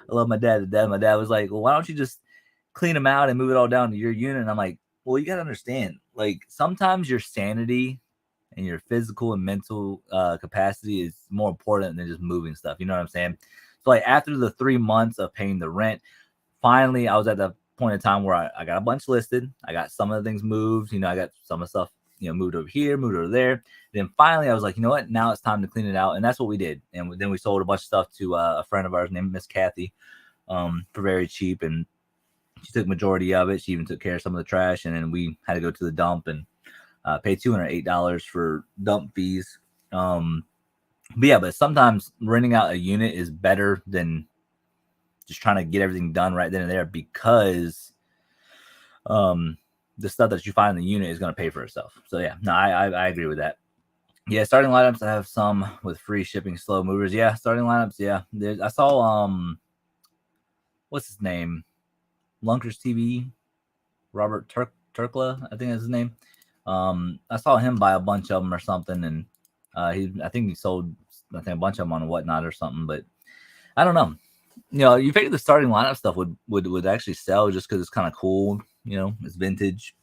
love my dad to death. My dad was like, well, why don't you just clean them out and move it all down to your unit? And I'm like, well, you got to understand, like sometimes your sanity and your physical and mental capacity is more important than just moving stuff. You know what I'm saying? So like after the 3 months of paying the rent, finally I was at the point in time where I got a bunch listed. I got some of the things moved. I got some of the stuff, moved over here, moved over there. Then finally I was like, you know what? Now it's time to clean it out. And that's what we did. And then we sold a bunch of stuff to a friend of ours named Miss Kathy for very cheap. And she took majority of it. She even took care of some of the trash. And then we had to go to the dump and pay $208 for dump fees. But sometimes renting out a unit is better than just trying to get everything done right then and there, because the stuff that you find in the unit is going to pay for itself. So yeah, no, I agree with that. Yeah, starting lineups, I have some with free shipping, slow movers. Yeah, starting lineups. Yeah, I saw what's his name, Lunkers TV, Robert Turkla, I think that's his name. I saw him buy a bunch of them or something, and I think he sold a bunch of them on Whatnot or something. But I don't know. You figure the starting lineup stuff would actually sell just because it's kind of cool. It's vintage,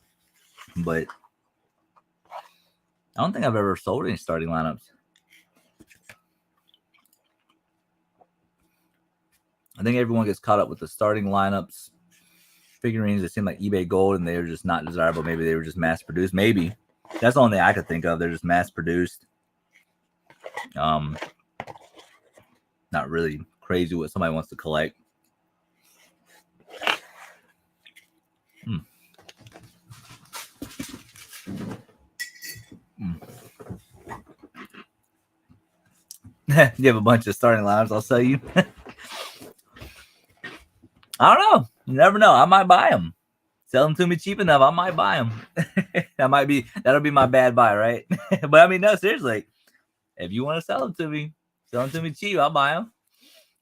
but I don't think I've ever sold any starting lineups. I think everyone gets caught up with the starting lineups figurines that seem like eBay gold, and they're just not desirable. Maybe they were just mass produced. Maybe that's the only thing I could think of. They're just mass produced. Not really crazy what somebody wants to collect. You have a bunch of starting lineups, I'll sell you. I don't know. You never know. I might buy them. Sell them to me cheap enough, I might buy them. That'll be my bad buy, right? But I mean, no, seriously. If you want to sell them to me cheap, I'll buy them.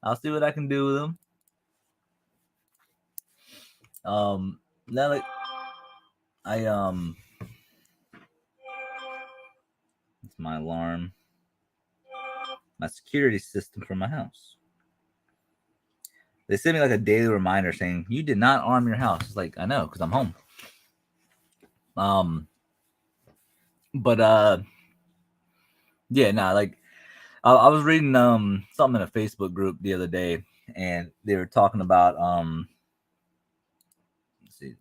I'll see what I can do with them. Now like it's my alarm. My security system for my house. They send me like a daily reminder saying you did not arm your house. It's like, I know, because I'm home. Yeah, like I was reading something in a Facebook group the other day, and they were talking about let's see,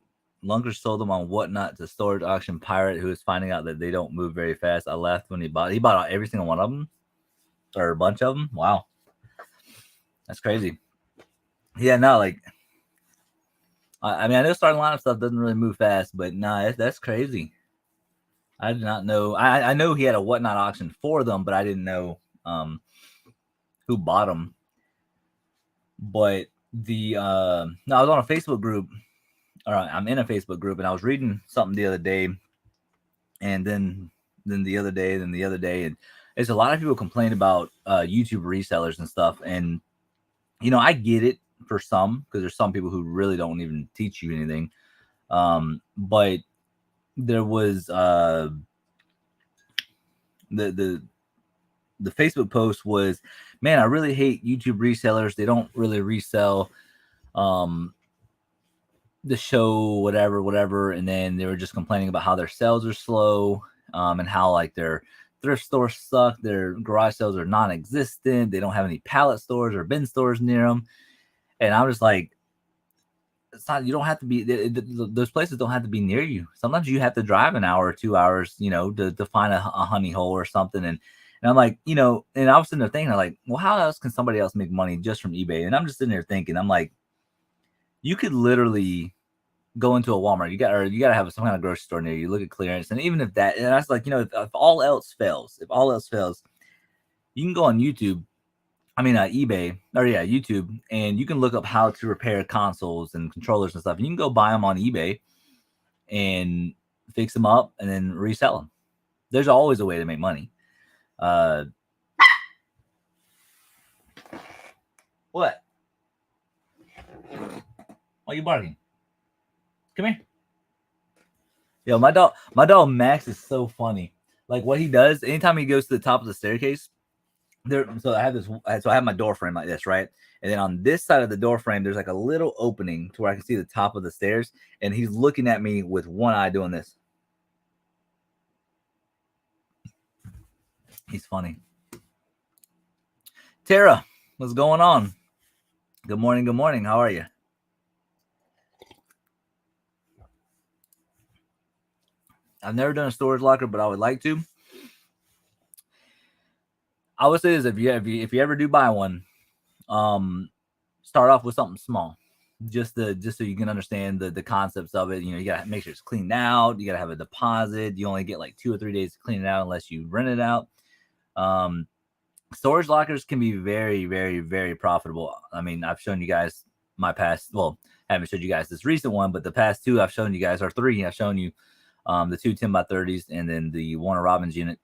Lunkers sold them on Whatnot to storage auction pirate who was finding out that they don't move very fast. I left when he bought every single one of them, or a bunch of them. Wow, that's crazy. Yeah, no, like I mean, I know starting lineup stuff doesn't really move fast, but nah, that's crazy. I did not know. I know he had a Whatnot auction for them, but I didn't know who bought them. But I was on a Facebook group, or I'm in a Facebook group, and I was reading something the other day, and then the other day, and there's a lot of people complain about YouTube resellers and stuff, and I get it for some, because there's some people who really don't even teach you anything. But there was the Facebook post was, man, I really hate YouTube resellers. They don't really resell the show, whatever. And then they were just complaining about how their sales are slow, and how like their thrift stores suck. Their garage sales are non-existent. They don't have any pallet stores or bin stores near them. And I was like, it's not, you don't have to be, those places don't have to be near you. Sometimes you have to drive an hour or 2 hours, to find a honey hole or something. And I'm like, and I was sitting there thinking, like, well, how else can somebody else make money just from eBay? And I'm just sitting there thinking, I'm like, you could literally go into a Walmart. You got to have some kind of grocery store near you. Look at clearance, and even if that, and I was like, if all else fails, you can go on YouTube. eBay, or YouTube, and you can look up how to repair consoles and controllers and stuff. And you can go buy them on eBay and fix them up and then resell them. There's always a way to make money. What? Why are you barking? Come here. Yo, my dog Max is so funny. Like what he does, anytime he goes to the top of the staircase, so I have my door frame like this, right? And then on this side of the door frame, there's like a little opening to where I can see the top of the stairs, and he's looking at me with one eye doing this. He's funny. Tara, what's going on? Good morning. How are you? I've never done a storage locker, but I would like to. I would say this: if you ever do buy one, start off with something small, just so you can understand the concepts of it. You gotta make sure it's cleaned out. You gotta have a deposit. You only get like 2 or 3 days to clean it out unless you rent it out. Storage lockers can be very, very, very profitable. I've shown you guys my past. Well, I haven't showed you guys this recent one, but the past two I've shown you guys are three. I've shown you the two 10x30s and then the Warner Robins unit.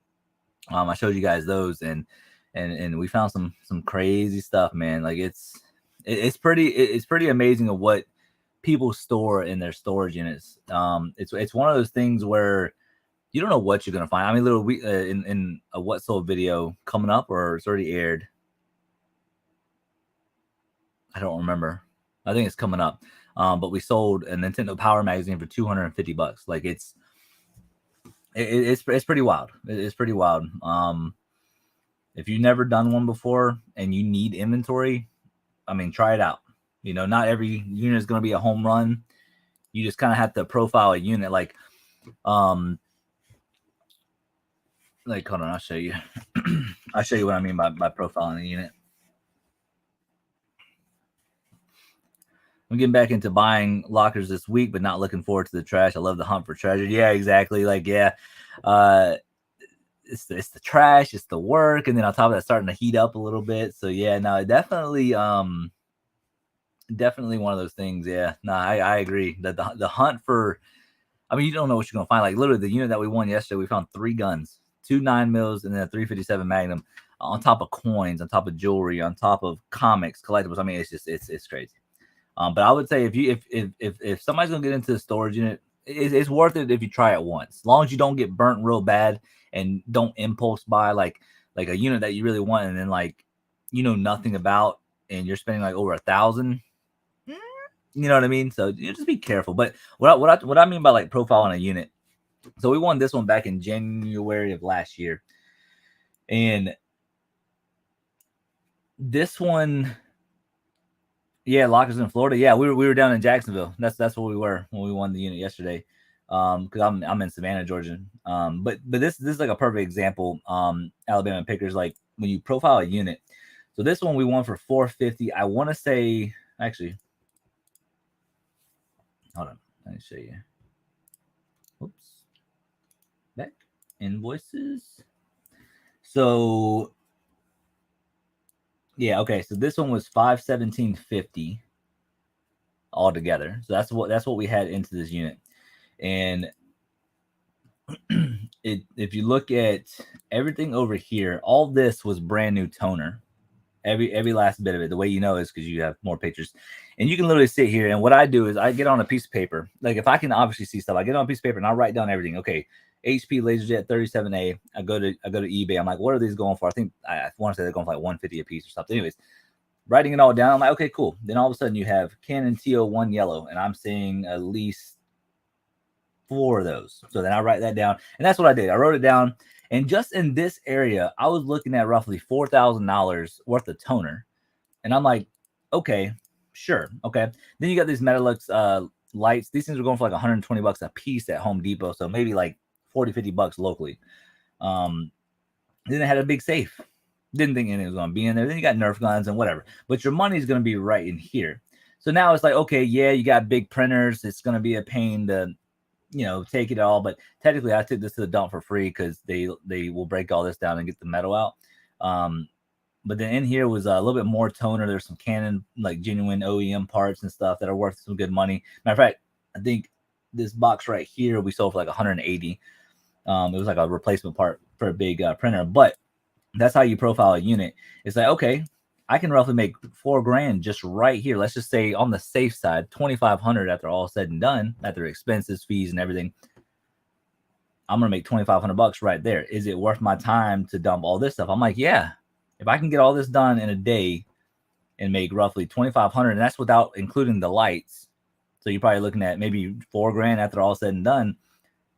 I showed you guys those, and we found some crazy stuff, man. Like it's pretty amazing of what people store in their storage units. It's one of those things where you don't know what you're gonna find. Literally, in a What Sold video coming up, or it's already aired. I don't remember. I think it's coming up. But we sold a Nintendo Power magazine for $250. Like it's pretty wild. It's pretty wild. If you've never done one before and you need inventory, try it out. Not every unit is going to be a home run. You just kind of have to profile a unit. Hold on, I'll show you. I'll show you what I mean by profiling a unit. I'm getting back into buying lockers this week, but not looking forward to the trash. I love the hunt for treasure. Yeah, exactly. It's the trash, it's the work, and then on top of that, starting to heat up a little bit. So yeah, no, definitely one of those things. Yeah, no, I agree that the hunt for, you don't know what you're gonna find. Like literally, the unit that we won yesterday, we found 3 guns, 2 9mm, and then a 357 Magnum, on top of coins, on top of jewelry, on top of comics, collectibles. It's just it's crazy. But I would say if somebody's gonna get into the storage unit, it's worth it if you try it once. As long as you don't get burnt real bad and don't impulse buy like a unit that you really want and then nothing about, and you're spending like over $1,000. You know what I mean? So you just be careful. But what I mean by like profiling a unit. So we won this one back in January of last year, and this one. Yeah, lockers in Florida. Yeah, we were down in Jacksonville. That's where we were when we won the unit yesterday. Because I'm in Savannah, Georgia. But this is like a perfect example. Alabama pickers, like when you profile a unit. So this one we won for $450. I want to say, actually, hold on, let me show you. Oops, back invoices. So yeah, okay. So this one was $517.50 altogether. So that's what we had into this unit. And if you look at everything over here, all this was brand new toner. every last bit of it. The way you know is because you have more pictures, and you can literally sit here. And what I do is I get on a piece of paper. Like if I can obviously see stuff, I get on a piece of paper and I write down everything. Okay, HP LaserJet 37A. I go to eBay. I'm like, what are these going for? I think I want to say they're going for like 150 a piece or something. Anyways, writing it all down. I'm like, okay, cool. Then all of a sudden you have Canon TO1 yellow, and I'm seeing at least 4 of those. So then I write that down, and that's what I did. I wrote it down, and just in this area, I was looking at roughly $4,000 worth of toner, and I'm like, okay, sure, okay. Then you got these Metalux lights. These things are going for like $120 a piece at Home Depot, so maybe like 40-50 bucks locally. Then they had a big safe. Didn't think anything was going to be in there. Then you got Nerf guns and whatever, but your money's going to be right in here. So now it's like, okay, yeah, you got big printers. It's going to be a pain to, take it all. But technically, I took this to the dump for free because they will break all this down and get the metal out. But then in here was a little bit more toner. There's some Canon, like genuine OEM parts and stuff that are worth some good money. Matter of fact, I think this box right here we sold for like 180. It was like a replacement part for a big printer, but that's how you profile a unit. It's like, okay, I can roughly make $4,000 just right here. Let's just say on the safe side, 2,500 after all said and done, after expenses, fees, and everything. I'm gonna make 2,500 bucks right there. Is it worth my time to dump all this stuff? I'm like, yeah. If I can get all this done in a day and make roughly 2,500, and that's without including the lights, so you're probably looking at maybe $4,000 after all said and done.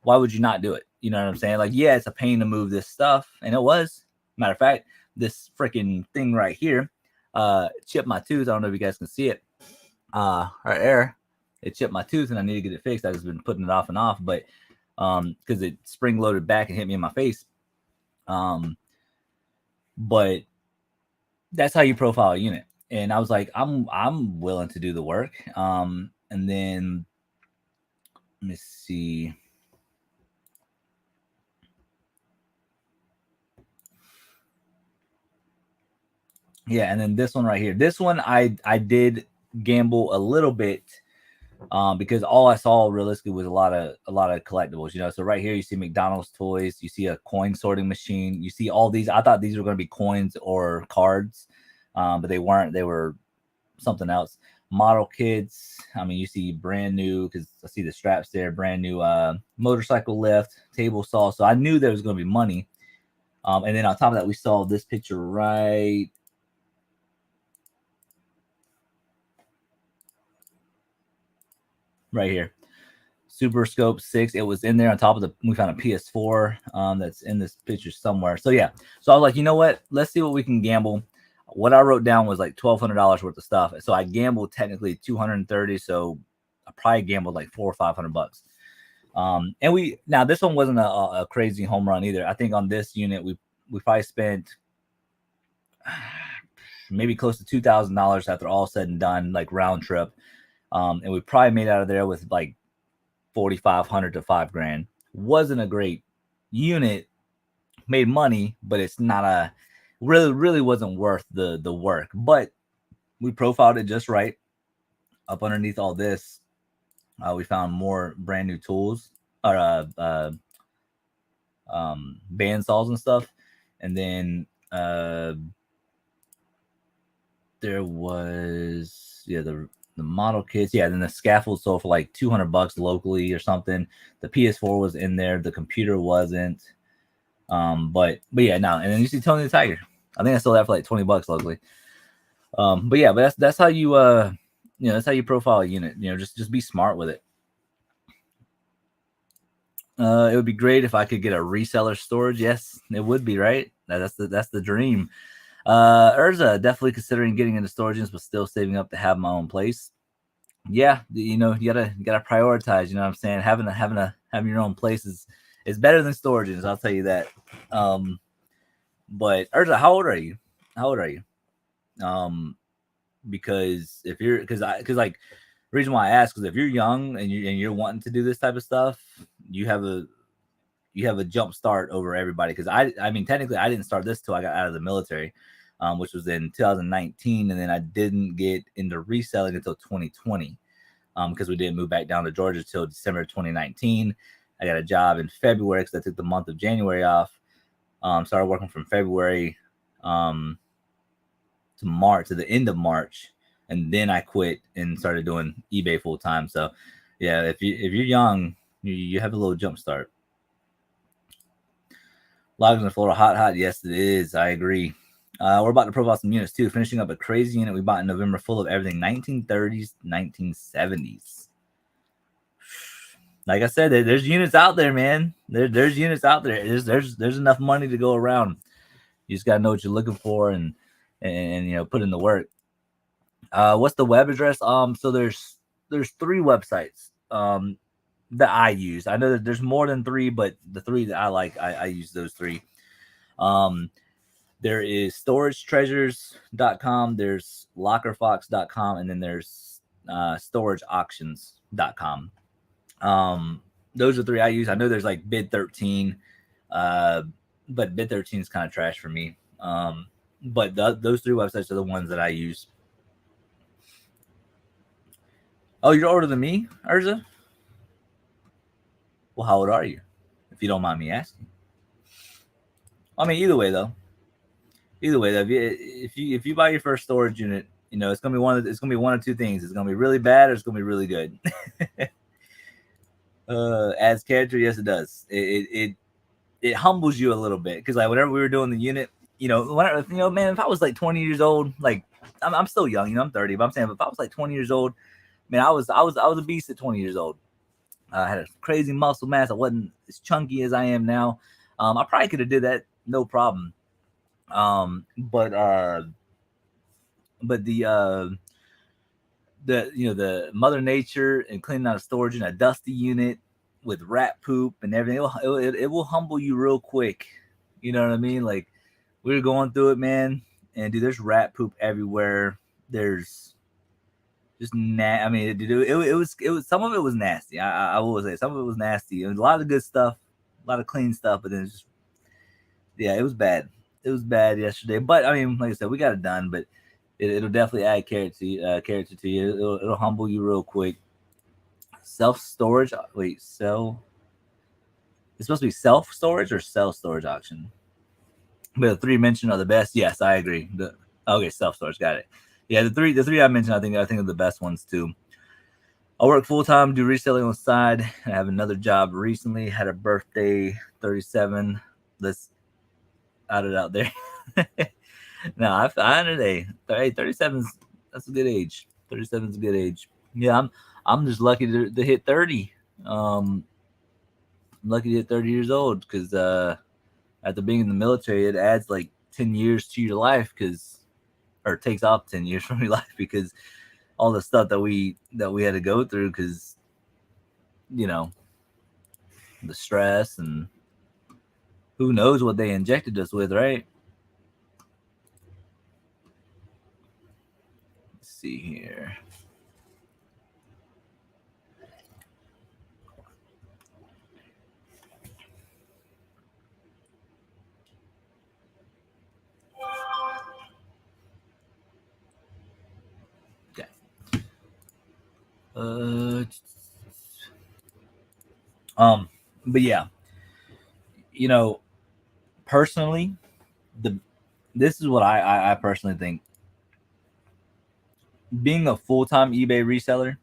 Why would you not do it? You know what I'm saying? Like, yeah, it's a pain to move this stuff, and it was. Matter of fact, this freaking thing right here chipped my tooth. I don't know if you guys can see it right there. It chipped my tooth, and I need to get it fixed. I've just been putting it off and off, but because it spring loaded back and hit me in my face. But that's how you profile a unit. And I was like, I'm willing to do the work. And then let me see. Yeah, and then this one right here. This one I did gamble a little bit because all I saw realistically was a lot of collectibles. So right here you see McDonald's toys, you see a coin sorting machine, you see all these. I thought these were going to be coins or cards, but they weren't. They were something else. Model kits. I mean, you see brand new, because I see the straps there. Brand new motorcycle lift, table saw. So I knew there was going to be money. And then on top of that, we saw this picture right here. Super Scope 6. It was in there on top of we found a PS4 that's in this picture somewhere. So yeah. So I was like, you know what? Let's see what we can gamble. What I wrote down was like $1,200 worth of stuff. So I gambled technically 230. So I probably gambled like $400 or $500. And now this one wasn't a crazy home run either. I think on this unit we probably spent maybe close to $2,000 after all said and done, like round trip. And we probably made out of there with like 4,500 to $5,000. Wasn't a great unit. Made money, but it's not really wasn't worth the work. But we profiled it just right. Up underneath all this, we found more brand new tools or band saws and stuff. And then there was the model kits. Yeah, then the scaffold sold for like $200 locally or something. The PS4 was in there. The computer wasn't. But yeah, no. And then you see Tony the Tiger. I think I sold that for like $20 locally. But yeah, but that's how you that's how you profile a unit. Just be smart with it. It would be great if I could get a reseller storage. Yes, it would be, right? That's the dream. Urza, definitely considering getting into storage units, but still saving up to have my own place. Yeah, you gotta prioritize. You know what I'm saying? Having your own place is better than storage units. I'll tell you that. But Urza, how old are you? Because if you're because like the reason why I ask is if you're young and you're wanting to do this type of stuff, you have a jump start over everybody. Because I mean technically I didn't start this till I got out of the military, which was in 2019, and then I didn't get into reselling until 2020, because we didn't move back down to Georgia till December 2019. I got a job in February because I took the month of January off. Started working from February to the end of March, and then I quit and started doing eBay full time. So yeah, if you're young, you have a little jump start. Logs in Florida, hot. Yes, it is. I agree. We're about to profile some units too. Finishing up a crazy unit we bought in November, full of everything 1930s, 1970s. Like I said, there's units out there, man. There's units out there. There's enough money to go around. You just gotta know what you're looking for and put in the work. What's the web address? So there's 3 websites that I use. I know that there's more than 3, but the 3 that I like, I use those 3. There is storagetreasures.com, there's lockerfox.com, and then there's storageauctions.com. Those are 3 I use. I know there's like bid 13, but bid 13 is kind of trash for me. But those 3 websites are the ones that I use. Oh, you're older than me, Urza? Well, how old are you, if you don't mind me asking? I mean, either way though, if you buy your first storage unit, it's gonna be one of 2 things. It's gonna be really bad, or it's gonna be really good. Adds character, yes, it does. It humbles you a little bit, because like whenever we were doing the unit, man, if I was like 20 years old, like I'm still young, I'm 30, but I'm saying if I was like 20 years old, man, I was a beast at 20 years old. I had a crazy muscle mass. I wasn't as chunky as I am now. I probably could have did that no problem. But the the Mother Nature and cleaning out a storage in a dusty unit with rat poop and everything, it will humble you real quick. You know what I mean? Like, we were going through it, man, and dude, there's rat poop everywhere. There's just I mean, dude, it was some of it was nasty. I will say some of it was nasty. It was a lot of good stuff, a lot of clean stuff, but then it's just, yeah, it was bad. It was bad yesterday, but I mean, like I said, we got it done. But it'll definitely add character to you. It'll humble you real quick. Self-storage. Wait, sell. It's supposed to be self-storage or self-storage auction. But the 3 mentioned are the best. Yes, I agree. Okay, self-storage. Got it. Yeah, the three I mentioned, I think are the best ones too. I work full-time, do reselling on the side. I have another job recently. Had a birthday, 37. Let's add it out there. No, I understand. Hey, 37's that's a good age. 37's a good age. Yeah, I'm just lucky to hit 30. I'm lucky to hit 30 years old, because after being in the military, it adds like 10 years to your life, or it takes off 10 years from your life, because all the stuff that we had to go through, because the stress, and who knows what they injected us with, right? Let's see here. Okay. But yeah, personally, this is what I personally think. Being a full-time eBay reseller,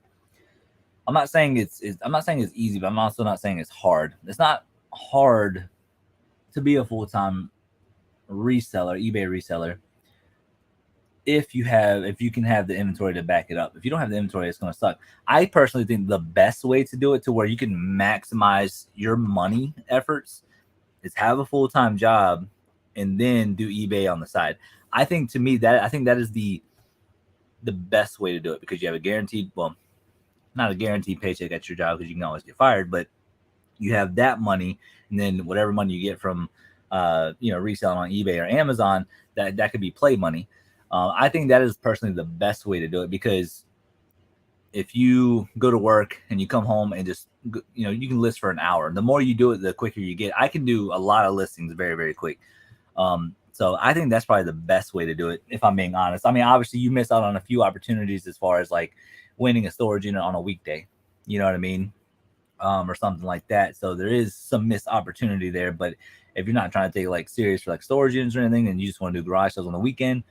I'm not saying it's easy, but I'm also not saying it's hard. It's not hard to be a full-time reseller, eBay reseller, if you can have the inventory to back it up. If you don't have the inventory, it's going to suck. I personally think the best way to do it, to where you can maximize your money efforts, is have a full-time job and then do eBay on the side. I think that is the best way to do it, because you have a guaranteed, well, not a guaranteed paycheck at your job, because you can always get fired, but you have that money, and then whatever money you get from reselling on eBay or Amazon, that could be play money. I think that is personally the best way to do it, because if you go to work and you come home and just you can list for an hour. The more you do it, the quicker you get. I can do a lot of listings very, very quick. So I think that's probably the best way to do it, if I'm being honest. I mean, obviously you miss out on a few opportunities as far as like winning a storage unit on a weekday, you know what I mean? Or something like that. So there is some missed opportunity there. But if you're not trying to take like serious for like storage units or anything, and you just want to do garage sales on the weekend,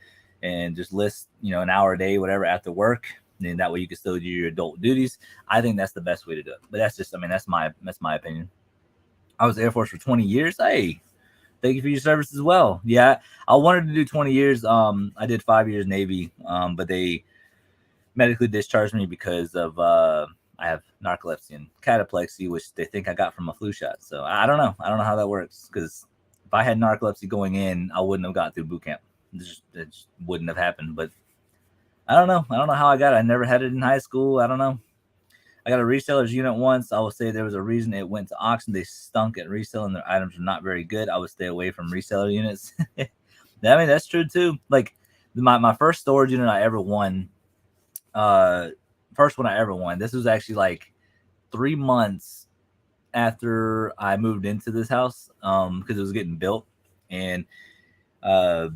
and just list, an hour a day, whatever, after work. And that way you can still do your adult duties. I think that's the best way to do it. But that's just, that's my opinion. I was Air Force for 20 years. Hey, thank you for your service as well. Yeah, I wanted to do 20 years. I did 5 years Navy, but they medically discharged me because of I have narcolepsy and cataplexy, which they think I got from a flu shot. So I don't know. I don't know how that works, because if I had narcolepsy going in, I wouldn't have got through boot camp. It just wouldn't have happened. But I don't know. I don't know how I got it. I never had it in high school. I don't know. I got a resellers unit once. I will say there was a reason it went to auction. They stunk at reselling. Their items were not very good. I would stay away from reseller units. I mean, that's true too. Like my first storage unit I ever won, first one I ever won. This was actually like 3 months after I moved into this house, because it was getting built, and uh,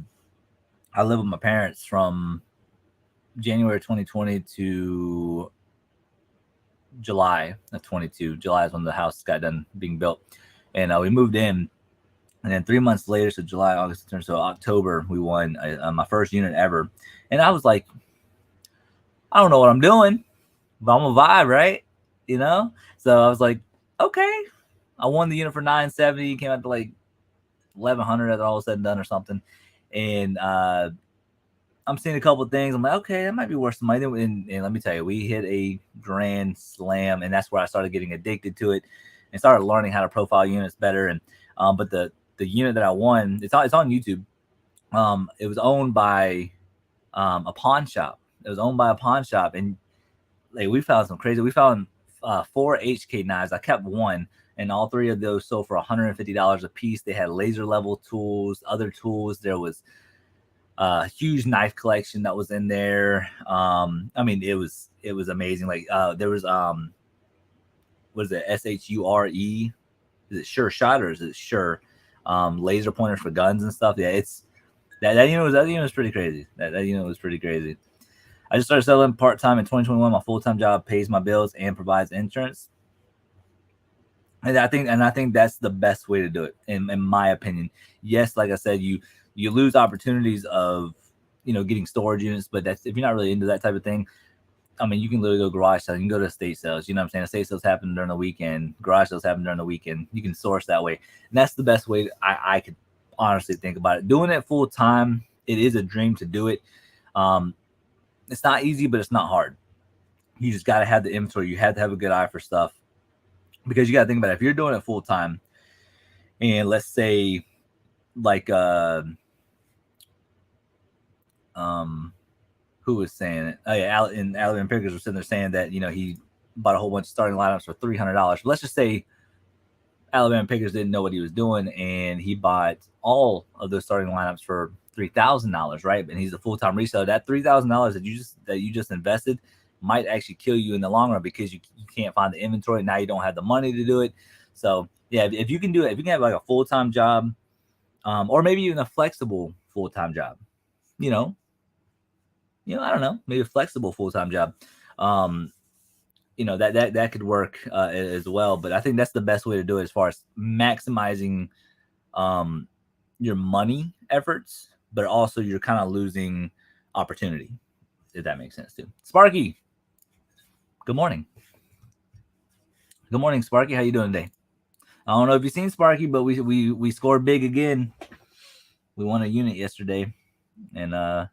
I lived with my parents from January 2020 to July of 22. July is when the house got done being built, and we moved in. And then 3 months later, so July, August, September, so October, we won my first unit ever. And I was like, I don't know what I'm doing, but I'm a vibe, right? So I was like, okay. I won the unit for 970. Came out to like 1100 after all was said and done or something. And I'm seeing a couple of things. I'm like, okay, that might be worth some money. And let me tell you, we hit a grand slam, and that's where I started getting addicted to it and started learning how to profile units better. And but the unit that I won, it's on YouTube. It was owned by a pawn shop. It was owned by a pawn shop, and like we found some crazy. We found 4 HK knives. I kept one, and all three of those sold for $150 a piece. They had laser level tools, other tools. There was a huge knife collection that was in there. I mean, it was amazing. Like there was what is it? SHURE? Is it Sure Shot or is it Sure? Laser pointers for guns and stuff. Yeah, it's that unit was pretty crazy. That unit was pretty crazy. I just started selling part time in 2021. My full time job pays my bills and provides insurance. And I think that's the best way to do it, in my opinion. Yes, like I said, you lose opportunities of getting storage units, but that's if you're not really into that type of thing. I mean, you can literally go garage sales. You can go to estate sales. You know what I'm saying? Estate sales happen during the weekend. Garage sales happen during the weekend. You can source that way, and that's the best way I could honestly think about it. Doing it full time, it is a dream to do it. Um, it's not easy, but it's not hard. You just got to have the inventory. You have to have a good eye for stuff, because you got to think about it. If you're doing it full time, and let's say like who was saying it? Oh yeah, and Alabama Pickers was sitting there saying that he bought a whole bunch of starting lineups for $300. But let's just say Alabama Pickers didn't know what he was doing, and he bought all of those starting lineups for $3,000, right? And he's a full time reseller. That $3,000 that you just invested might actually kill you in the long run, because you can't find the inventory. Now you don't have the money to do it. So yeah, if you can do it, if you can have like a full time job, or maybe even a flexible full time job, you know, I don't know, maybe a flexible full time job. Um, that could work as well. But I think that's the best way to do it as far as maximizing um, your money efforts, but also you're kind of losing opportunity, if that makes sense too. Sparky, good morning. Good morning, Sparky. How you doing today? I don't know if you've seen Sparky, but we scored big again. We won a unit yesterday, and I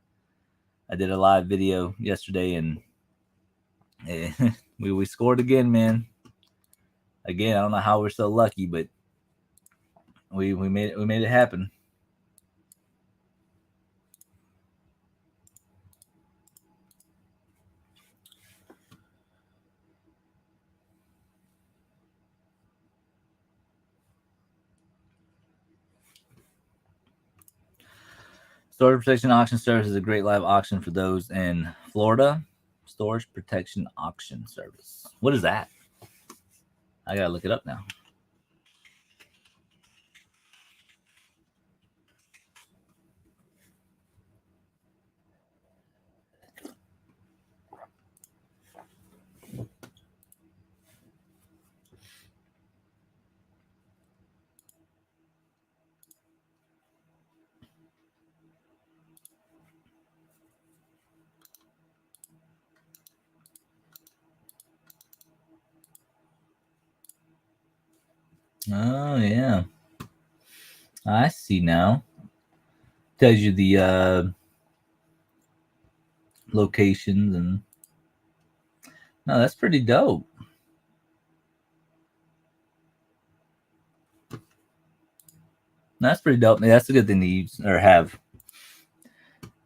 did a live video yesterday, and we scored again, man. Again, I don't know how we're so lucky, but we made it happen. Storage Protection Auction Service is a great live auction for those in Florida. Storage Protection Auction Service. What is that? I gotta look it up now. Oh yeah, I see now. Tells you the locations and no, that's pretty dope. That's pretty dope. Yeah, that's a good thing to use or have.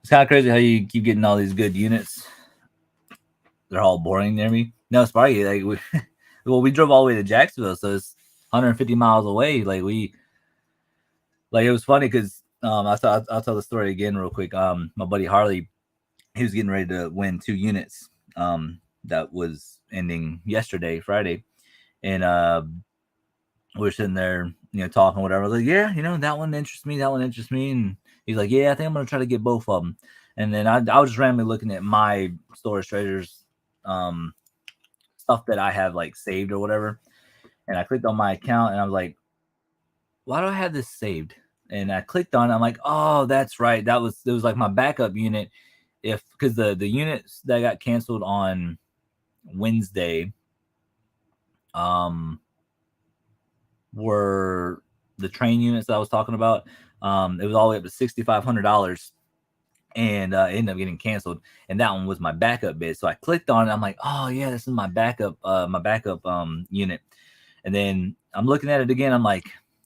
It's kind of crazy how you keep getting all these good units. They're all boring near me. No, it's probably like well, we drove all the way to Jacksonville, so it's 150 miles away. Like it was funny because I'll tell the story again real quick. My buddy Harley, he was getting ready to win 2 units. That was ending yesterday, Friday, and we were sitting there, talking whatever. I was like, yeah, that one interests me. That one interests me. And he's like, yeah, I think I'm gonna try to get both of them. And then I was just randomly looking at my storage treasures, um, stuff that I have like saved or whatever. And I clicked on my account and I was like, why do I have this saved? And I clicked on it. I'm like, oh, that's right. It was like my backup unit. If because the units that got canceled on Wednesday, um, were the train units that I was talking about. It was all the way up to $6,500, and it ended up getting canceled. And that one was my backup bid. So I clicked on it. I'm like, oh yeah, this is my backup unit. And then I'm looking at it again. I'm like,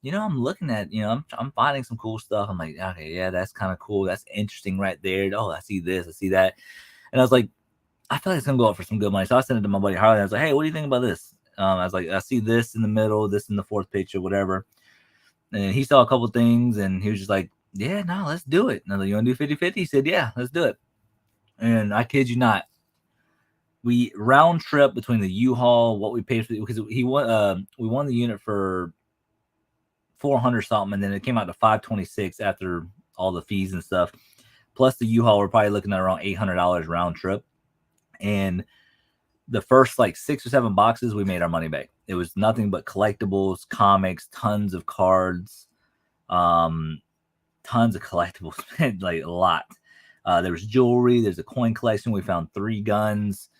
I'm looking at, I'm finding some cool stuff. I'm like, okay, yeah, that's kind of cool. That's interesting right there. Oh, I see this, I see that. And I was like, I feel like it's gonna go up for some good money. So I sent it to my buddy Harley. I was like, hey, what do you think about this? I was like, I see this in the middle, this in the fourth picture, whatever. And he saw a couple things and he was just like, yeah, no, let's do it. And I was like, you want to do 50-50? He said, yeah, let's do it. And I kid you not, we round trip between the U-Haul, what we paid for, because we won the unit for 400 something, and then it came out to 526 after all the fees and stuff. Plus the U-Haul, we're probably looking at around $800 round trip. And the first like 6 or 7 boxes, we made our money back. It was nothing but collectibles, comics, tons of cards, tons of collectibles, like a lot. There was jewelry. There's a coin collection. We found 3 guns.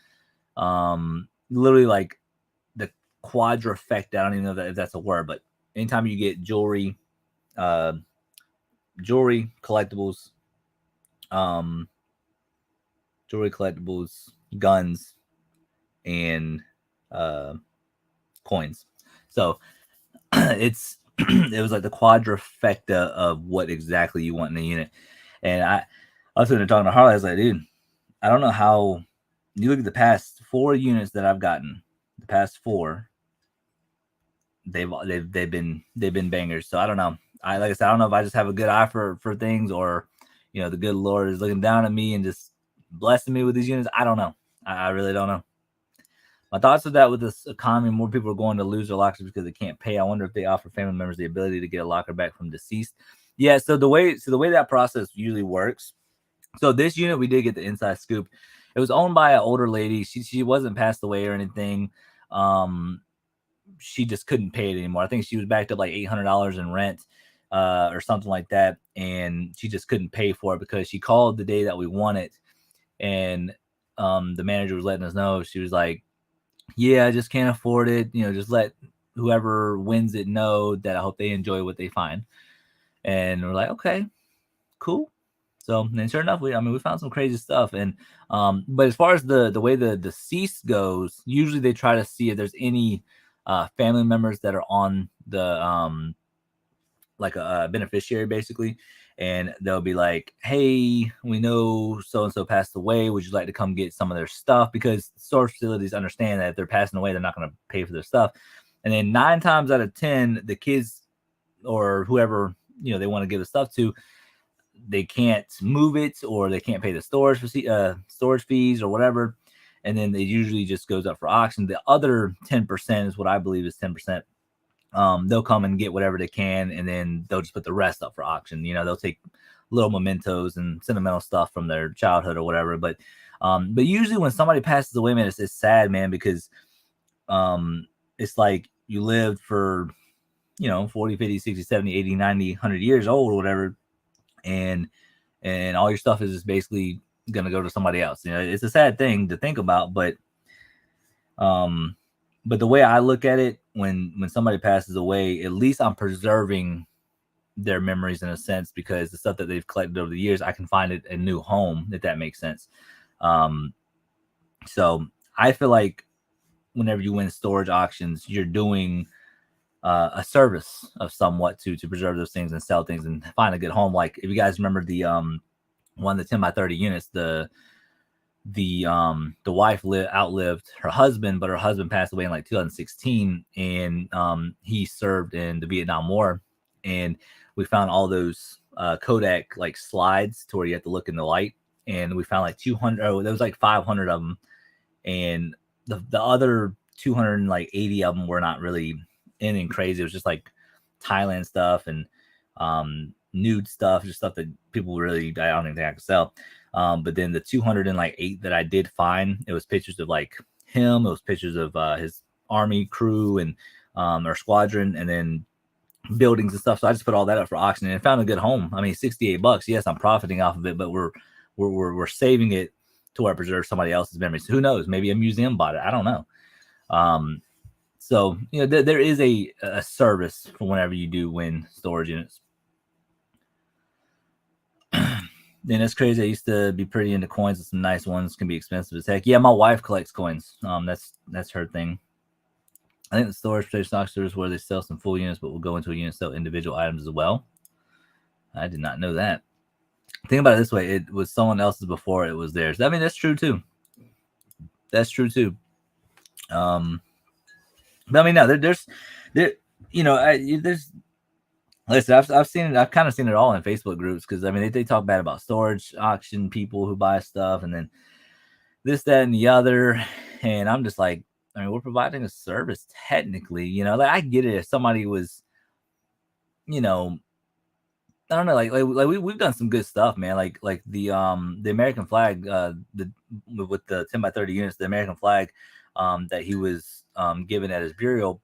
Literally like the quadrifecta. I don't even know if that's a word, but anytime you get jewelry, collectibles, guns, and coins. So it was like the quadrifecta of what exactly you want in a unit. And I was sitting there talking to Harley. I was like, dude, I don't know how you look at the past 4 units that I've gotten. The past 4, they've been bangers. So I don't know. Like I said, I don't know if I just have a good eye for things, or the good Lord is looking down at me and just blessing me with these units. I don't know. I really don't know. My thoughts of that with this economy, more people are going to lose their lockers because they can't pay. I wonder if they offer family members the ability to get a locker back from deceased. Yeah, so the way that process usually works. So this unit, we did get the inside scoop. It was owned by an older lady. She wasn't passed away or anything. She just couldn't pay it anymore. I think she was backed up like $800 in rent, or something like that, and she just couldn't pay for it because she called the day that we won it, and the manager was letting us know. She was like, yeah, I just can't afford it. Just let whoever wins it know that I hope they enjoy what they find. And we're like, okay, cool. So then sure enough, we found some crazy stuff. And but as far as the way the deceased goes, usually they try to see if there's any family members that are on the like a beneficiary basically, and they'll be like, hey, we know so and so passed away, would you like to come get some of their stuff? Because storage facilities understand that if they're passing away, they're not going to pay for their stuff. And then 9 times out of 10, the kids or whoever they want to give the stuff to, they can't move it, or they can't pay the storage fees or whatever, and then it usually just goes up for auction. The other 10% is what I believe is 10%. They'll come and get whatever they can, and then they'll just put the rest up for auction. They'll take little mementos and sentimental stuff from their childhood or whatever. But usually when somebody passes away, man, it's sad, man, because it's like you lived for 40, 50, 60, 70, 80, 90, 100 years old or whatever, and all your stuff is just basically gonna go to somebody else. It's a sad thing to think about, but But the way I look at it, when somebody passes away, at least I'm preserving their memories in a sense, because the stuff that they've collected over the years, I can find it a new home, if that makes sense. So I feel like whenever you win storage auctions, you're doing a service of somewhat to preserve those things and sell things and find a good home. Like if you guys remember the one of the 10 by 30 units, the wife outlived her husband, but her husband passed away in like 2016, and he served in the Vietnam War, and we found all those Kodak like slides to where you have to look in the light, and we found like 200. Oh, there was like 500 of them, and the other 280 of them were not really anything crazy. It was just like Thailand stuff and nude stuff, just stuff that people really, I don't even think I could sell. But then the 208 that I did find, it was pictures of like him, it was pictures of his army crew and or squadron, and then buildings and stuff. So I just put all that up for auction and found a good home. I mean, $68. Yes, I'm profiting off of it, but we're saving it to where I preserve somebody else's memories. Who knows? Maybe a museum bought it. I don't know. So you know, there is a service for whenever you do win storage units. Then it's crazy. I used to be pretty into coins, and some nice ones can be expensive as heck. Yeah, my wife collects coins. That's her thing. I think the storage place stock stores where they sell some full units, but will go into a unit sell individual items as well. I did not know that. Think about it this way: it was someone else's before it was theirs. I mean, that's true too. That's true too. But I mean, no, there's, you know, there's. Listen, I've seen it. I've kind of seen it all in Facebook groups, because I mean they talk bad about storage auction people who buy stuff, and then this, that, and the other, and I'm just like, I mean, we're providing a service technically, you know. Like I get it if somebody was, you know, I don't know, like we've done some good stuff, man. Like the American flag, with the 10 by 30 units, the American flag, that he was given at his burial.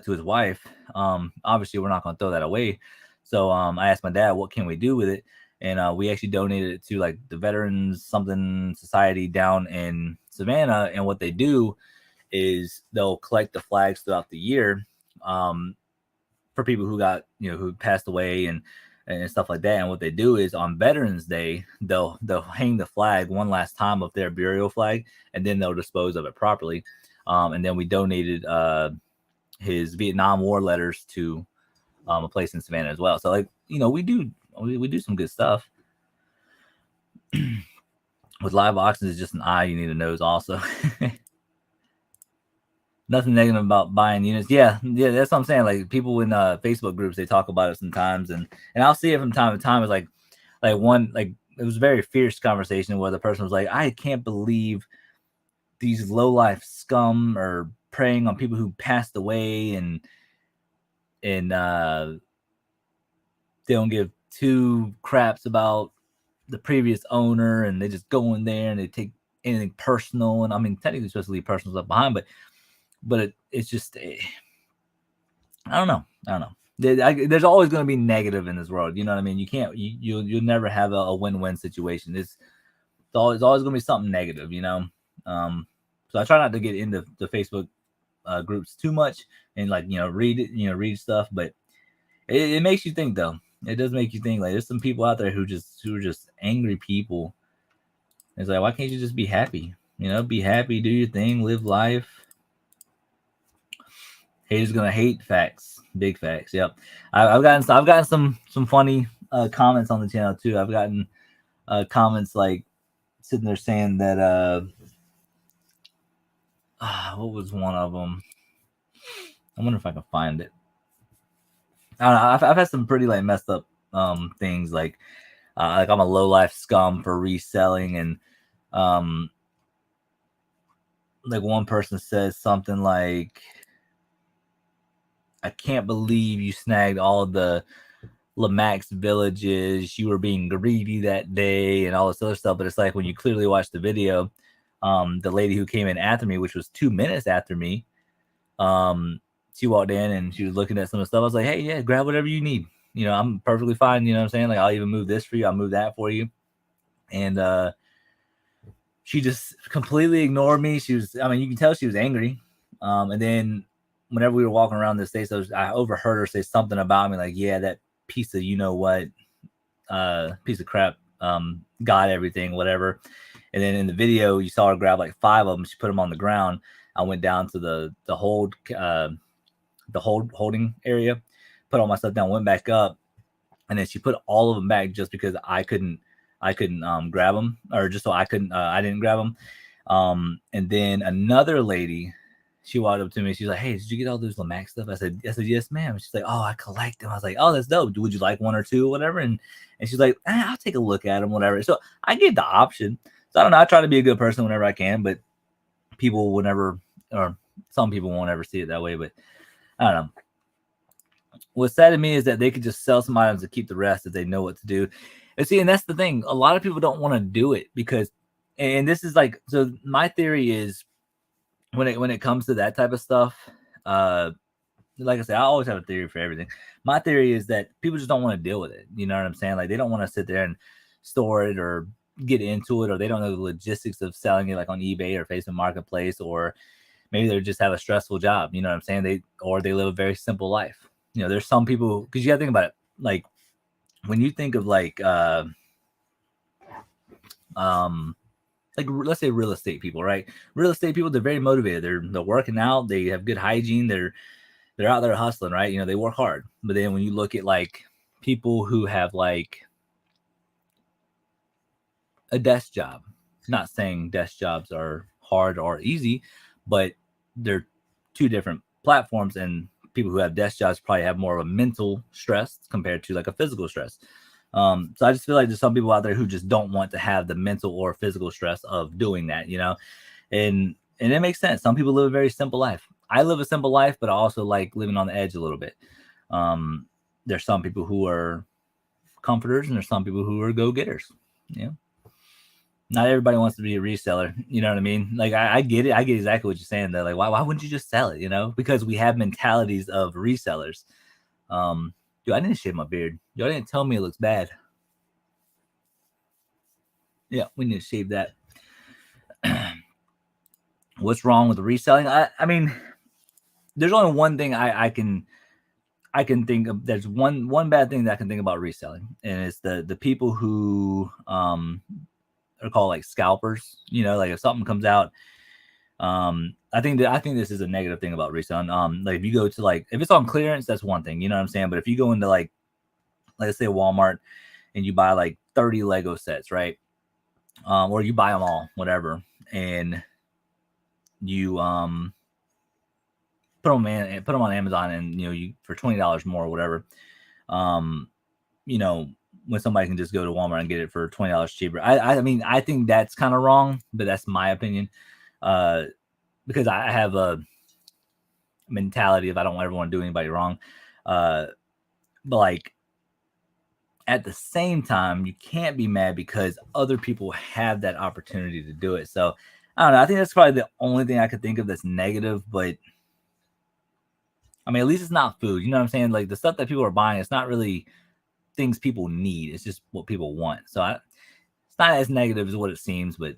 To his wife. Obviously we're not going to throw that away, so I asked my dad, what can we do with it? And we actually donated it to like the Veterans something society down in Savannah, and what they do is they'll collect the flags throughout the year for people who got, you know, who passed away and stuff like that. And what they do is on Veterans Day, they'll hang the flag one last time of their burial flag, and then they'll dispose of it properly. And then we donated his Vietnam War letters to a place in Savannah as well. So, like, you know, we do some good stuff. With live auctions, it's just an eye you need a nose also. Nothing negative about buying units. Yeah, that's what I'm saying. Like people in Facebook groups, they talk about it sometimes, and I'll see it from time to time. It's like one, like it was a very fierce conversation where the person was like, I can't believe these low life scum are preying on people who passed away, and they don't give two craps about the previous owner, and they just go in there and they take anything personal. And I mean, technically you're supposed to leave personal stuff behind, but it's just, I don't know. There's always going to be negative in this world. You know what I mean? You can't, you'll never have a win-win situation. It's always going to be something negative, you know? So I try not to get into the Facebook groups too much and read stuff, but it makes you think though. It does make you think. Like there's some people out there who are just angry people. It's like, why can't you just be happy? You know, be happy, do your thing, live life. Haters gonna hate. Facts, big facts. Yep. I've gotten some funny comments on the channel too. I've gotten comments like sitting there saying that what was one of them? I wonder if I can find it. I don't know. I've had some pretty like messed up things like I'm a low life scum for reselling, and like one person says something like, I can't believe you snagged all the Lamax villages. You were being greedy that day and all this other stuff. But it's like when you clearly watch the video, the lady who came in after me, which was 2 minutes after me, she walked in and she was looking at some of the stuff. I was like, hey, yeah, grab whatever you need. You know, I'm perfectly fine. You know what I'm saying? Like, I'll even move this for you. I'll move that for you. And she just completely ignored me. She was, I mean, you can tell she was angry. And then whenever we were walking around the States, I overheard her say something about me, like, yeah, that piece of, you know what, piece of crap, got everything, whatever. And then in the video, you saw her grab like 5 of them. She put them on the ground. I went down to the holding area, put all my stuff down, went back up, and then she put all of them back just because I couldn't grab them, or just so I didn't grab them. And then another lady, she walked up to me. She's like, "Hey, did you get all those Lamax stuff?" I said, "Yes, ma'am." She's like, "Oh, I collect them." I was like, "Oh, that's dope. Would you like 1 or 2 or whatever?" And she's like, "I'll take a look at them, whatever." So I gave the option. So I don't know. I try to be a good person whenever I can, but people will never, or some people won't ever see it that way. But I don't know. What's sad to me is that they could just sell some items and keep the rest if they know what to do. And see, and that's the thing. A lot of people don't want to do it because, and this is like, so my theory is when it comes to that type of stuff, like I said, I always have a theory for everything. My theory is that people just don't want to deal with it. You know what I'm saying? Like they don't want to sit there and store it or get into it, or they don't know the logistics of selling it like on eBay or Facebook Marketplace, or maybe they just have a stressful job. You know what I'm saying? They live a very simple life. You know, there's some people, because you got to think about it. Like when you think of like let's say real estate people, right? Real estate people, they're very motivated. They're working out. They have good hygiene. They're out there hustling, right? You know, they work hard. But then when you look at like people who have like a desk job, not saying desk jobs are hard or easy, but they're 2 different platforms, and people who have desk jobs probably have more of a mental stress compared to like a physical stress. So I just feel like there's some people out there who just don't want to have the mental or physical stress of doing that, you know, and it makes sense. Some people live a very simple life. I live a simple life, but I also like living on the edge a little bit. There's some people who are comforters, and there's some people who are go-getters. You know, not everybody wants to be a reseller. You know what I mean? Like I get it. I get exactly what you're saying. Though, like why wouldn't you just sell it? You know, because we have mentalities of resellers. Dude, I didn't shave my beard. Y'all didn't tell me it looks bad. Yeah, we need to shave that. What's wrong with the reselling? I mean, there's only one thing I can think of. There's one bad thing that I can think about reselling, and it's the people who are called like scalpers. You know, like if something comes out, I think this is a negative thing about reselling. Like if you go to like, if it's on clearance, that's one thing. You know what I'm saying? But if you go into like, let's say Walmart, and you buy like 30 Lego sets, right? Or you buy them all, whatever, and you put them on Amazon, and you know, you for $20 more or whatever. You know, when somebody can just go to Walmart and get it for $20 cheaper. I mean, I think that's kind of wrong, but that's my opinion. Because I have a mentality of I don't ever want to do anybody wrong. But like at the same time, you can't be mad because other people have that opportunity to do it. So I don't know. I think that's probably the only thing I could think of that's negative, but I mean, at least it's not food. You know what I'm saying? Like the stuff that people are buying, it's not really things people need. It's just what people want. So it's not as negative as what it seems, but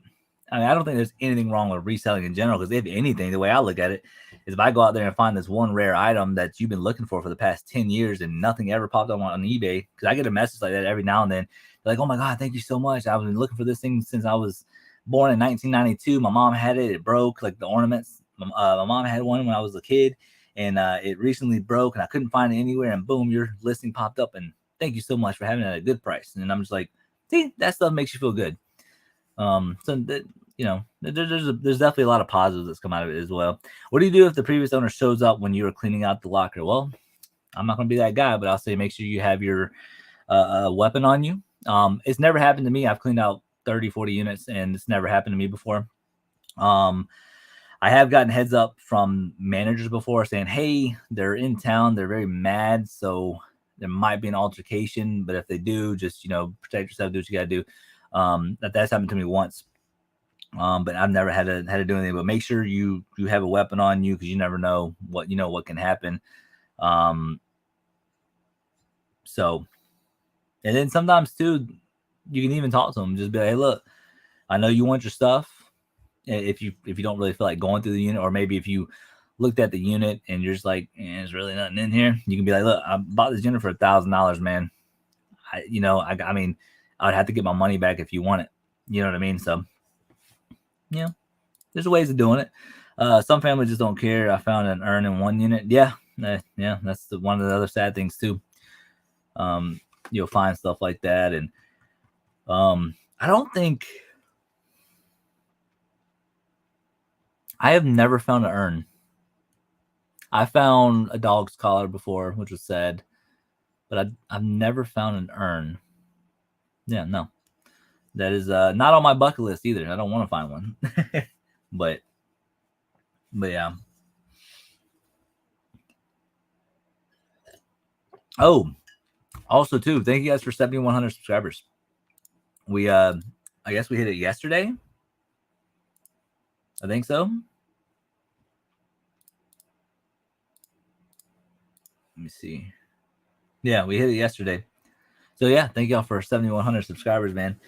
I mean, I don't think there's anything wrong with reselling in general, because if anything, the way I look at it is if I go out there and find this one rare item that you've been looking for the past 10 years and nothing ever popped up on eBay, because I get a message like that every now and then. They're like, "Oh my God, thank you so much. I've been looking for this thing since I was born in 1992. My mom had it. It broke, like the ornaments. My mom had one when I was a kid, and it recently broke, and I couldn't find it anywhere. And boom, your listing popped up. And thank you so much for having it at a good price." And I'm just like, see, that stuff makes you feel good. So that, you know, there's definitely a lot of positives that's come out of it as well. What do you do if the previous owner shows up when you were cleaning out the locker? Well, I'm not going to be that guy, but I'll say make sure you have your weapon on you. It's never happened to me. I've cleaned out 30, 40 units, and it's never happened to me before. I have gotten heads up from managers before saying, "Hey, they're in town. They're very mad, so there might be an altercation. But if they do, just, you know, protect yourself. Do what you got to do." That's happened to me once. But I've never had to do anything. But make sure you have a weapon on you, because you never know what can happen. So, and then sometimes too, you can even talk to them. Just be like, "Hey, look, I know you want your stuff. If you don't really feel like going through the unit, or maybe if you looked at the unit and you're just like, there's really nothing in here, you can be like, look, I bought this unit for $1,000, man. I mean, I'd have to get my money back if you want it. You know what I mean? So, there's ways of doing it. Some families just don't care. I found an urn in one unit. Yeah, that's one of the other sad things too. You'll find stuff like that, and I don't think I have never found an urn. I found a dog's collar before, which was sad, but I've never found an urn. Yeah, no, that is not on my bucket list either. I don't want to find one, but yeah. Oh, also too, thank you guys for 7,100 subscribers. We I guess we hit it yesterday. I think so. Let me see. Yeah, we hit it yesterday. So yeah, thank y'all for 7,100 subscribers, man.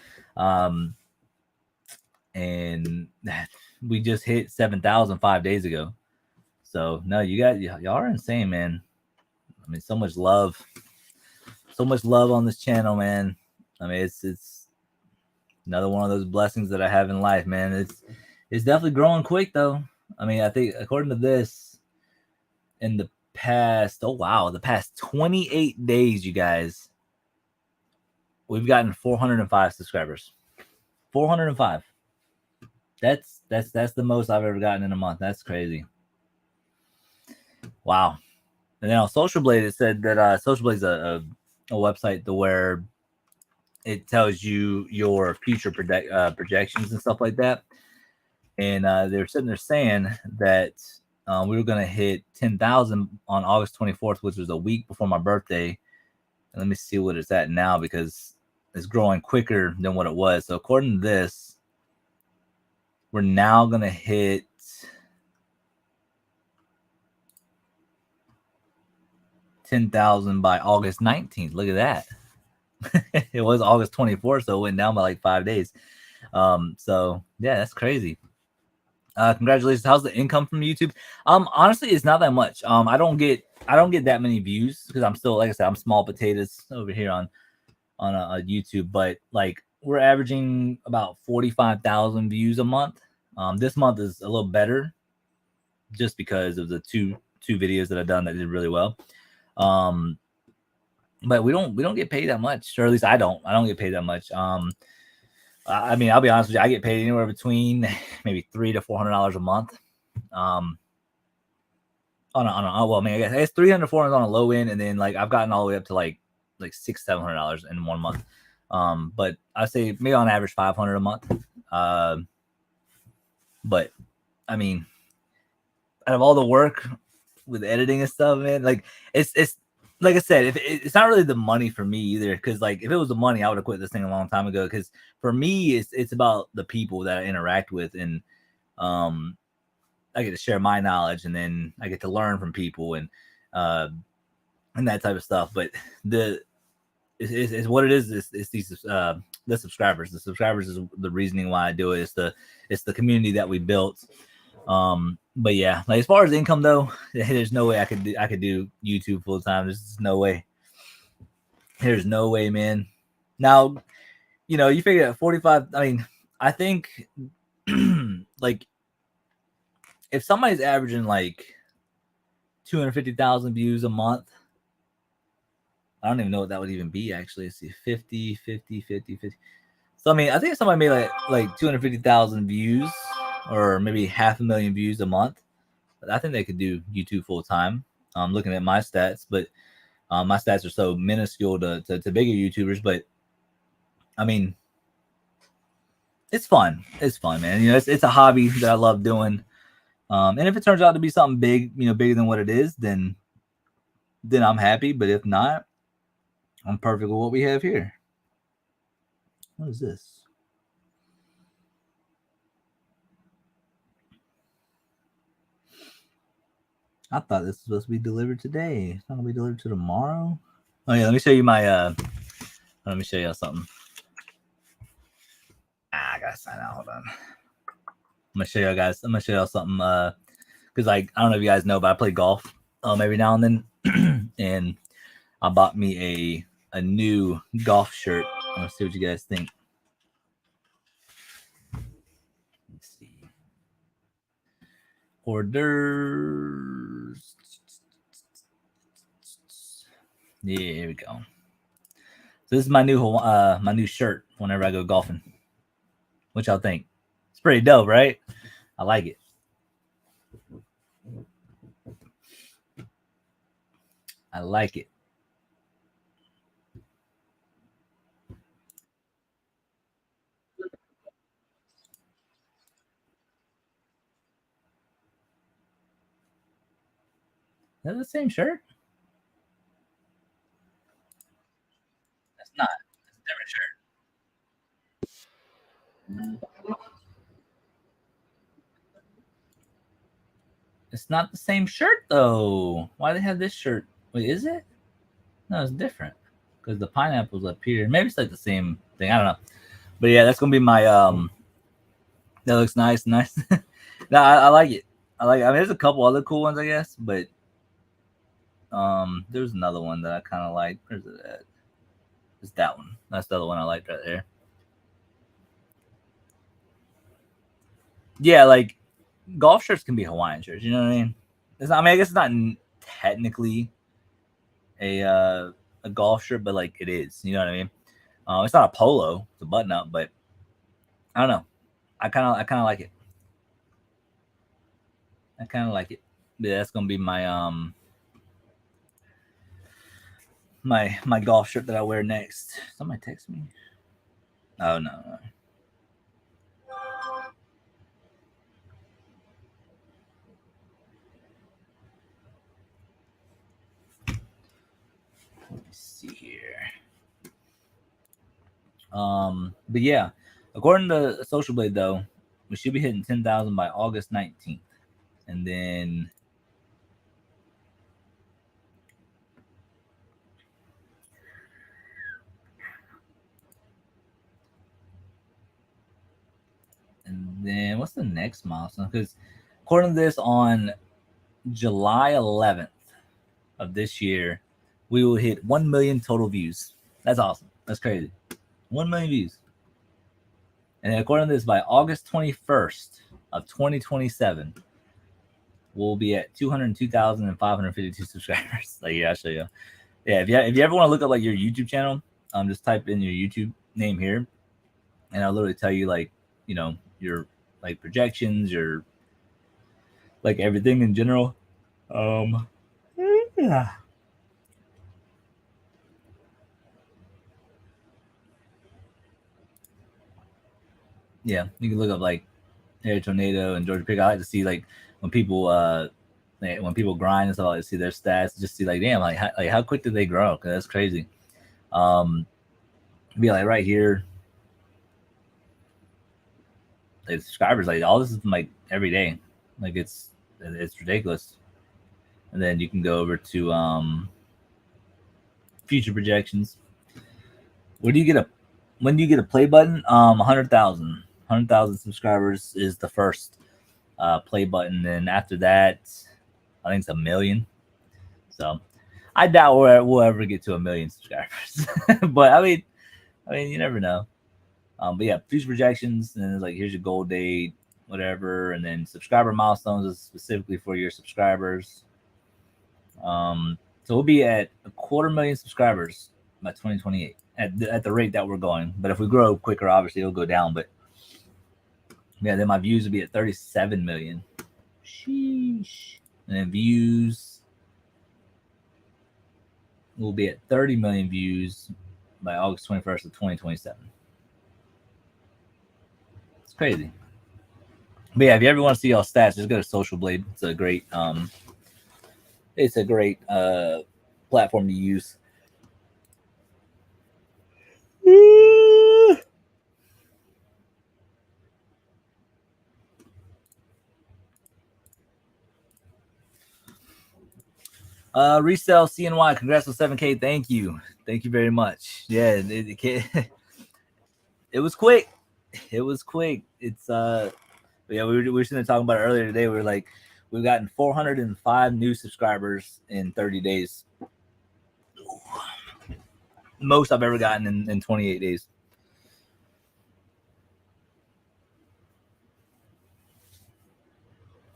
And we just hit 7,000 5 days ago. So no, y'all are insane, man. I mean, so much love on this channel, man. I mean, it's another one of those blessings that I have in life, man. It's definitely growing quick though. I mean, I think according to this, in the past 28 days, you guys, we've gotten 405 subscribers. 405. That's the most I've ever gotten in a month. That's crazy. Wow. And then on Social Blade, it said that Social Blade is a website where it tells you your future projections and stuff like that. And they were sitting there saying that we were going to hit 10,000 on August 24th, which was a week before my birthday. And let me see what it's at now, because it's growing quicker than what it was. So according to this, we're now going to hit 10,000 by August 19th. Look at that. It was August 24th, so it went down by like 5 days. So yeah, that's crazy. Congratulations. How's the income from YouTube? Honestly, it's not that much. I don't get that many views because I'm still, like I said, I'm small potatoes over here on YouTube, but like we're averaging about 45,000 views a month. This month is a little better just because of the two videos that I've done that did really well. But we don't get paid that much, or at least I don't get paid that much. I mean, I'll be honest with you, I get paid anywhere between maybe $300 to $400 a month. Well, I guess 300 to 400 on a low end, and then like I've gotten all the way up to like $600-700 in 1 month. But I say maybe on average 500 a month. But I mean, out of all the work with editing and stuff, man, like it's like I said, it's not really the money for me either. Because like if it was the money, I would have quit this thing a long time ago. Because for me, it's about the people that I interact with, and I get to share my knowledge, and then I get to learn from people and that type of stuff. But it's what it is. It's these the subscribers. The subscribers is the reasoning why I do it. It's the community that we built. But yeah, like as far as income though, there's no way I could do YouTube full time. There's no way. There's no way, man. Now, you figure at 45. I mean, I think like if somebody's averaging like 250,000 views a month, I don't even know what that would even be actually. Let's see, 50. So I mean, I think if somebody made like 250,000 views, or maybe 500,000 views a month, I think they could do YouTube full time. I'm looking at my stats, but my stats are so minuscule to bigger YouTubers. But I mean, it's fun. It's fun, man. It's a hobby that I love doing. And if it turns out to be something big, bigger than what it is, then I'm happy. But if not, I'm perfect with what we have here. What is this? I thought this was supposed to be delivered today. It's not gonna be delivered to tomorrow. Oh yeah, let me show you my let me show you something. I gotta sign out. Hold on. I'm gonna show you guys. I'm gonna show y'all something because like I don't know if you guys know, but I play golf every now and then, and I bought me a new golf shirt. Let's see what you guys think. Let's see. Orders. Yeah, here we go. So this is my new shirt whenever I go golfing. What y'all think? It's pretty dope, right? I like it. I like it. Is that the same shirt? That's not. It's a different shirt. It's not the same shirt though. Why do they have this shirt? Wait, is it? No, it's different. Because the pineapple's up here. Maybe it's like the same thing. I don't know. But yeah, that's gonna be my that looks nice. No, I like it. I like it. I mean there's a couple other cool ones, I guess, but there's another one that I kinda like. Where's it at? It's that one. That's the other one I liked right there. Yeah, like golf shirts can be Hawaiian shirts. You know what I mean? I mean, I guess it's not technically a golf shirt, but like it is. You know what I mean? It's not a polo; it's a button up. But I don't know. I kind of like it. I kind of like it. Yeah, that's gonna be my golf shirt that I wear next. Somebody text me. Oh no. Let me see here. But yeah, according to Social Blade, though, we should be hitting 10,000 by August 19th, and then what's the next milestone? Because according to this, on July 11th of this year, we will hit 1 million total views. That's awesome. That's crazy. 1 million views. And according to this, by August 21st of 2027, we'll be at 202,552 subscribers. Like, yeah, I'll show you. Yeah, if you ever want to look up like your YouTube channel, just type in your YouTube name here, and I'll literally tell you like, you know, your like projections, your like everything in general. Yeah. Yeah, you can look up like Air Tornado and Georgia Pick. I like to see like when people grind and stuff, I like to see their stats, just see like damn, like how quick did they grow? Cause that's crazy. Be like right here, like subscribers, like all this is from like every day, like it's ridiculous. And then you can go over to future projections. When do you get a play button? 100,000 subscribers is the first play button. And after that, I think it's 1 million. So I doubt we'll ever get to 1 million subscribers. But I mean, you never know. But yeah, future projections, and then it's like here's your goal date, whatever, and then subscriber milestones is specifically for your subscribers. So we'll be at 250,000 subscribers by 2028 at the rate that we're going. But if we grow quicker, obviously it'll go down. But yeah, then my views will be at 37 million. Sheesh. And then views will be at 30 million views by August 21st of 2027. It's crazy. But yeah, if you ever want to see y'all stats, just go to Social Blade. It's a great platform to use. Resell CNY, congrats on 7K. Thank you very much. Yeah, it was quick. It was quick. It's yeah, we were sitting there talking about it earlier today. We were like, We've gotten 405 new subscribers in 30 days. Most I've ever gotten in 28 days.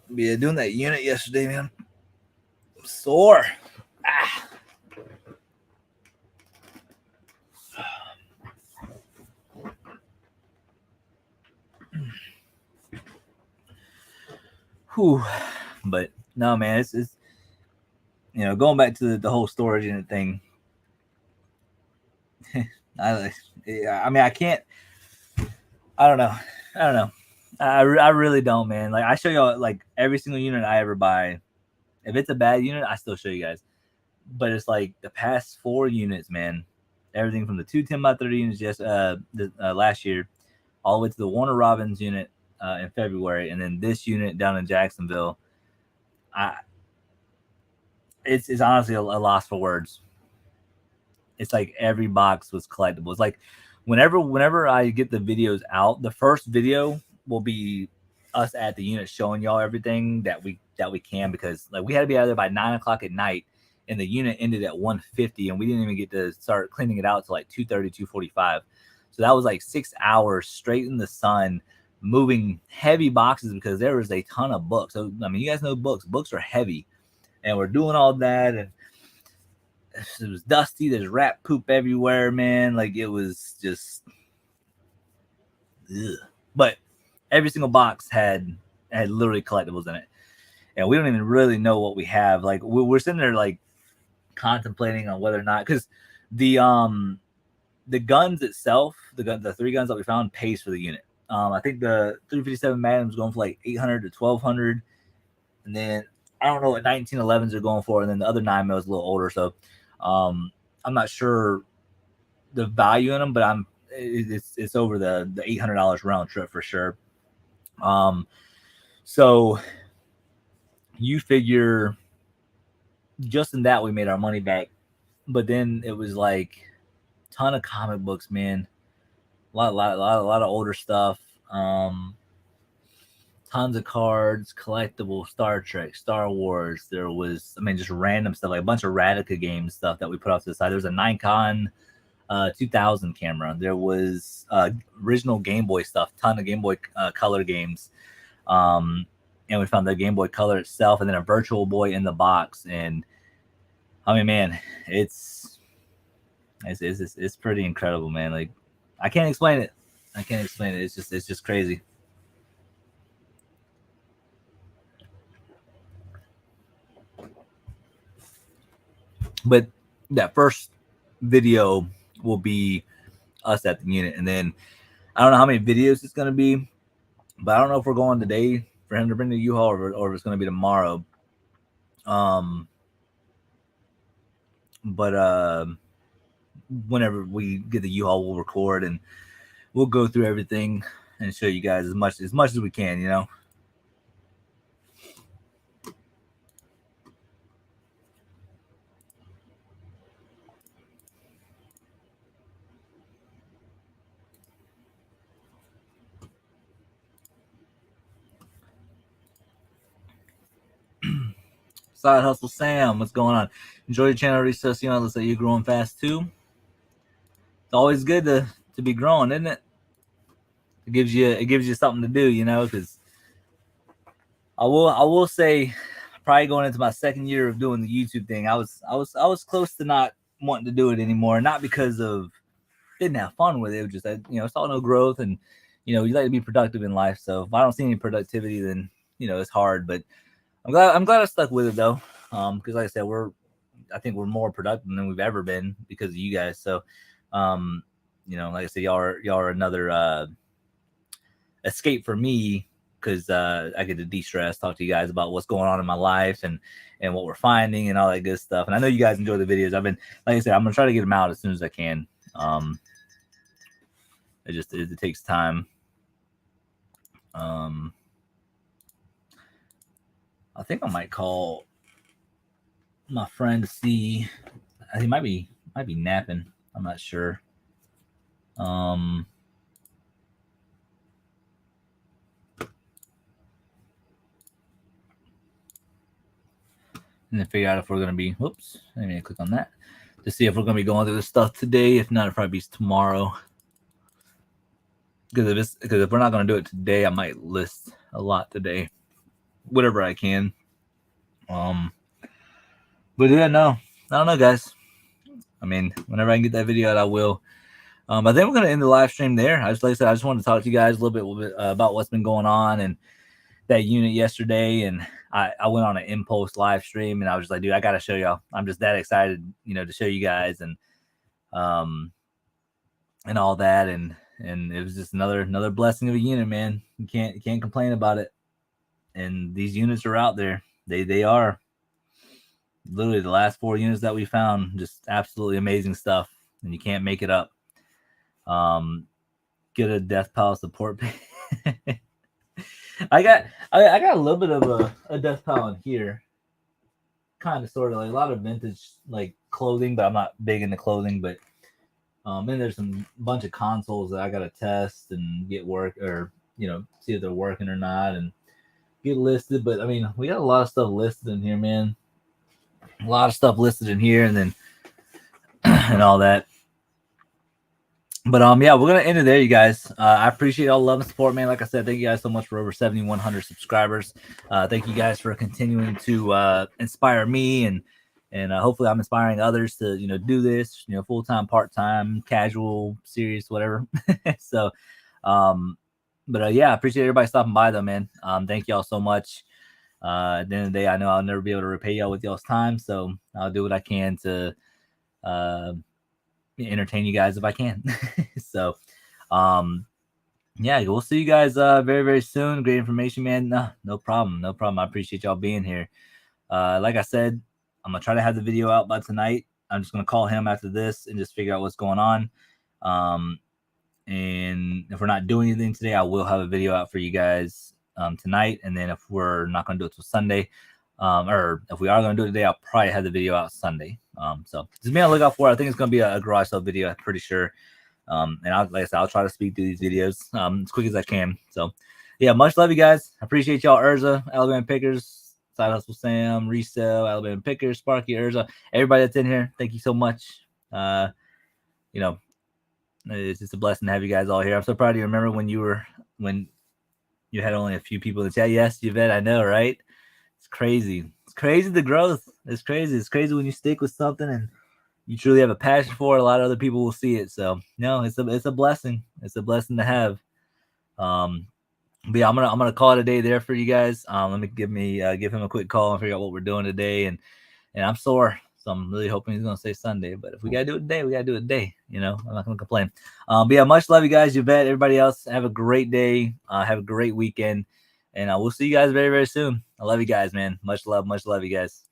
Yeah, doing that unit yesterday, man. I'm sore. Ah. Whew. But no, man, it's you know, going back to the whole storage unit thing. I mean, I can't. I don't know. I really don't, man. Like I show y'all like every single unit I ever buy. If it's a bad unit, I still show you guys. But it's like the past 4 units, man. Everything from the 210x30 units last year, all the way to the Warner Robins unit in February, and then this unit down in Jacksonville. It's honestly a loss for words. It's like every box was collectible. It's like whenever I get the videos out, the first video will be us at the unit showing y'all everything that we can, because like we had to be out there by 9 o'clock at night, and the unit ended at 1:50, and we didn't even get to start cleaning it out till like 2:30, 2:45. So that was like 6 hours straight in the sun, moving heavy boxes because there was a ton of books. So I mean, you guys know books are heavy, and we're doing all that, and it was dusty. There's rat poop everywhere, man. Like it was just, ugh. But every single box had literally collectibles in it, and we don't even really know what we have. Like we're sitting there like contemplating on whether or not, because the guns itself, the 3 guns that we found pays for the unit. I think the 357 Magnum's going for like 800 to 1200, and then I don't know what 1911s are going for, and then the other 9mm is a little older, so I'm not sure the value in them, but it's over the $800 round trip for sure. So you figure just in that we made our money back, but then it was like a ton of comic books, man. A lot of older stuff. Tons of cards, collectible Star Trek, Star Wars. There was, I mean, just random stuff, like a bunch of Radica games stuff that we put off to the side. There was a Nikon 2000 camera. There was original Game Boy stuff, ton of Game Boy Color games. And we found the Game Boy Color itself, and then a Virtual Boy in the box. And I mean, man, it's pretty incredible, man. Like I can't explain it. It's just crazy. But that first video will be us at the unit, and then I don't know how many videos it's going to be, but I don't know if we're going today for him to bring the U-Haul, or if it's going to be tomorrow. But whenever we get the U-Haul, we'll record and we'll go through everything and show you guys as much as we can, you know. Side Hustle Sam, what's going on? Enjoy your channel, Reselling. You know, looks like you're growing fast too. It's always good to be growing, isn't it? It gives you something to do, you know. Because I will say, probably going into my second year of doing the YouTube thing, I was close to not wanting to do it anymore. Not because of didn't have fun with it. It was just that, you know, it's all no growth, and you know, you like to be productive in life. So if I don't see any productivity, then you know it's hard. But I'm glad I stuck with it though, because like I said, I think we're more productive than we've ever been because of you guys. So, you know, like I said, y'all are another escape for me, because I get to de-stress, talk to you guys about what's going on in my life and what we're finding and all that good stuff. And I know you guys enjoy the videos. I've been, like I said, I'm gonna try to get them out as soon as I can. It takes time. I think I might call my friend to see. He might be napping. I'm not sure. and then figure out if we're gonna be. Whoops, let me click on that to see if we're gonna be going through this stuff today. If not, it'll probably be tomorrow. Because if we're not gonna do it today, I might list a lot today, whatever I can. But yeah, no, I don't know, guys. I mean, whenever I can get that video out, I will. I think we're gonna end the live stream there. Like I said, I just wanted to talk to you guys a little bit about what's been going on and that unit yesterday. And I went on an impulse live stream, and I was just like, dude, I gotta show y'all. I'm just that excited, to show you guys and all that. And it was just another blessing of a unit, man. You can't complain about it. And these units are out there. They are literally the last 4 units that we found, just absolutely amazing stuff, and you can't make it up. Get a death pal support. I got a little bit of a death pal in here, kind of sort of like a lot of vintage like clothing, but I'm not big into clothing. But then there's some bunch of consoles that I gotta test and get work, or see if they're working or not, and get listed. But I mean, we got a lot of stuff listed in here, man. A lot of stuff listed in here, and then and all that. But yeah, we're gonna end it there, you guys. I appreciate all the love and support, man. Like I said, thank you guys so much for over 7,100 subscribers. Thank you guys for continuing to inspire me, and hopefully I'm inspiring others to do this, full time, part time, casual, serious, whatever. So, but yeah, I appreciate everybody stopping by, though, man. Thank y'all so much. At the end of the day, I know I'll never be able to repay y'all with y'all's time, so I'll do what I can to entertain you guys if I can. So yeah, we'll see you guys very, very soon. Great information, man. No problem. I appreciate y'all being here. Like I said, I'm gonna try to have the video out by tonight. I'm just gonna call him after this and just figure out what's going on. And if we're not doing anything today, I will have a video out for you guys tonight. And then if we're not gonna do it till Sunday, or if we are going to do it today, I'll probably have the video out Sunday. So just be on the lookout for it. I think it's going to be a garage sale video, I'm pretty sure. And like I said, I'll try to speed through these videos as quick as I can. So yeah, much love, you guys. I appreciate y'all. Urza, Alabama Pickers, Side Hustle Sam, Resell, Alabama Pickers, Sparky, Urza, everybody that's in here. Thank you so much. It's just a blessing to have you guys all here. I'm so proud of you. Remember when you had only a few people in the chat? Yes, Yvette, I know, right? It's crazy. It's crazy, the growth. It's crazy. It's crazy when you stick with something and you truly have a passion for it. A lot of other people will see it. So no, it's a blessing. It's a blessing to have. But yeah, I'm gonna call it a day there for you guys. Let me give him a quick call and figure out what we're doing today. And I'm sore, so I'm really hoping he's gonna say Sunday. But if we gotta do it today, we gotta do it today. I'm not gonna complain. But yeah, much love, you guys. Yvette, everybody else, have a great day. Have a great weekend. And we'll see you guys very, very soon. I love you guys, man. Much love, you guys.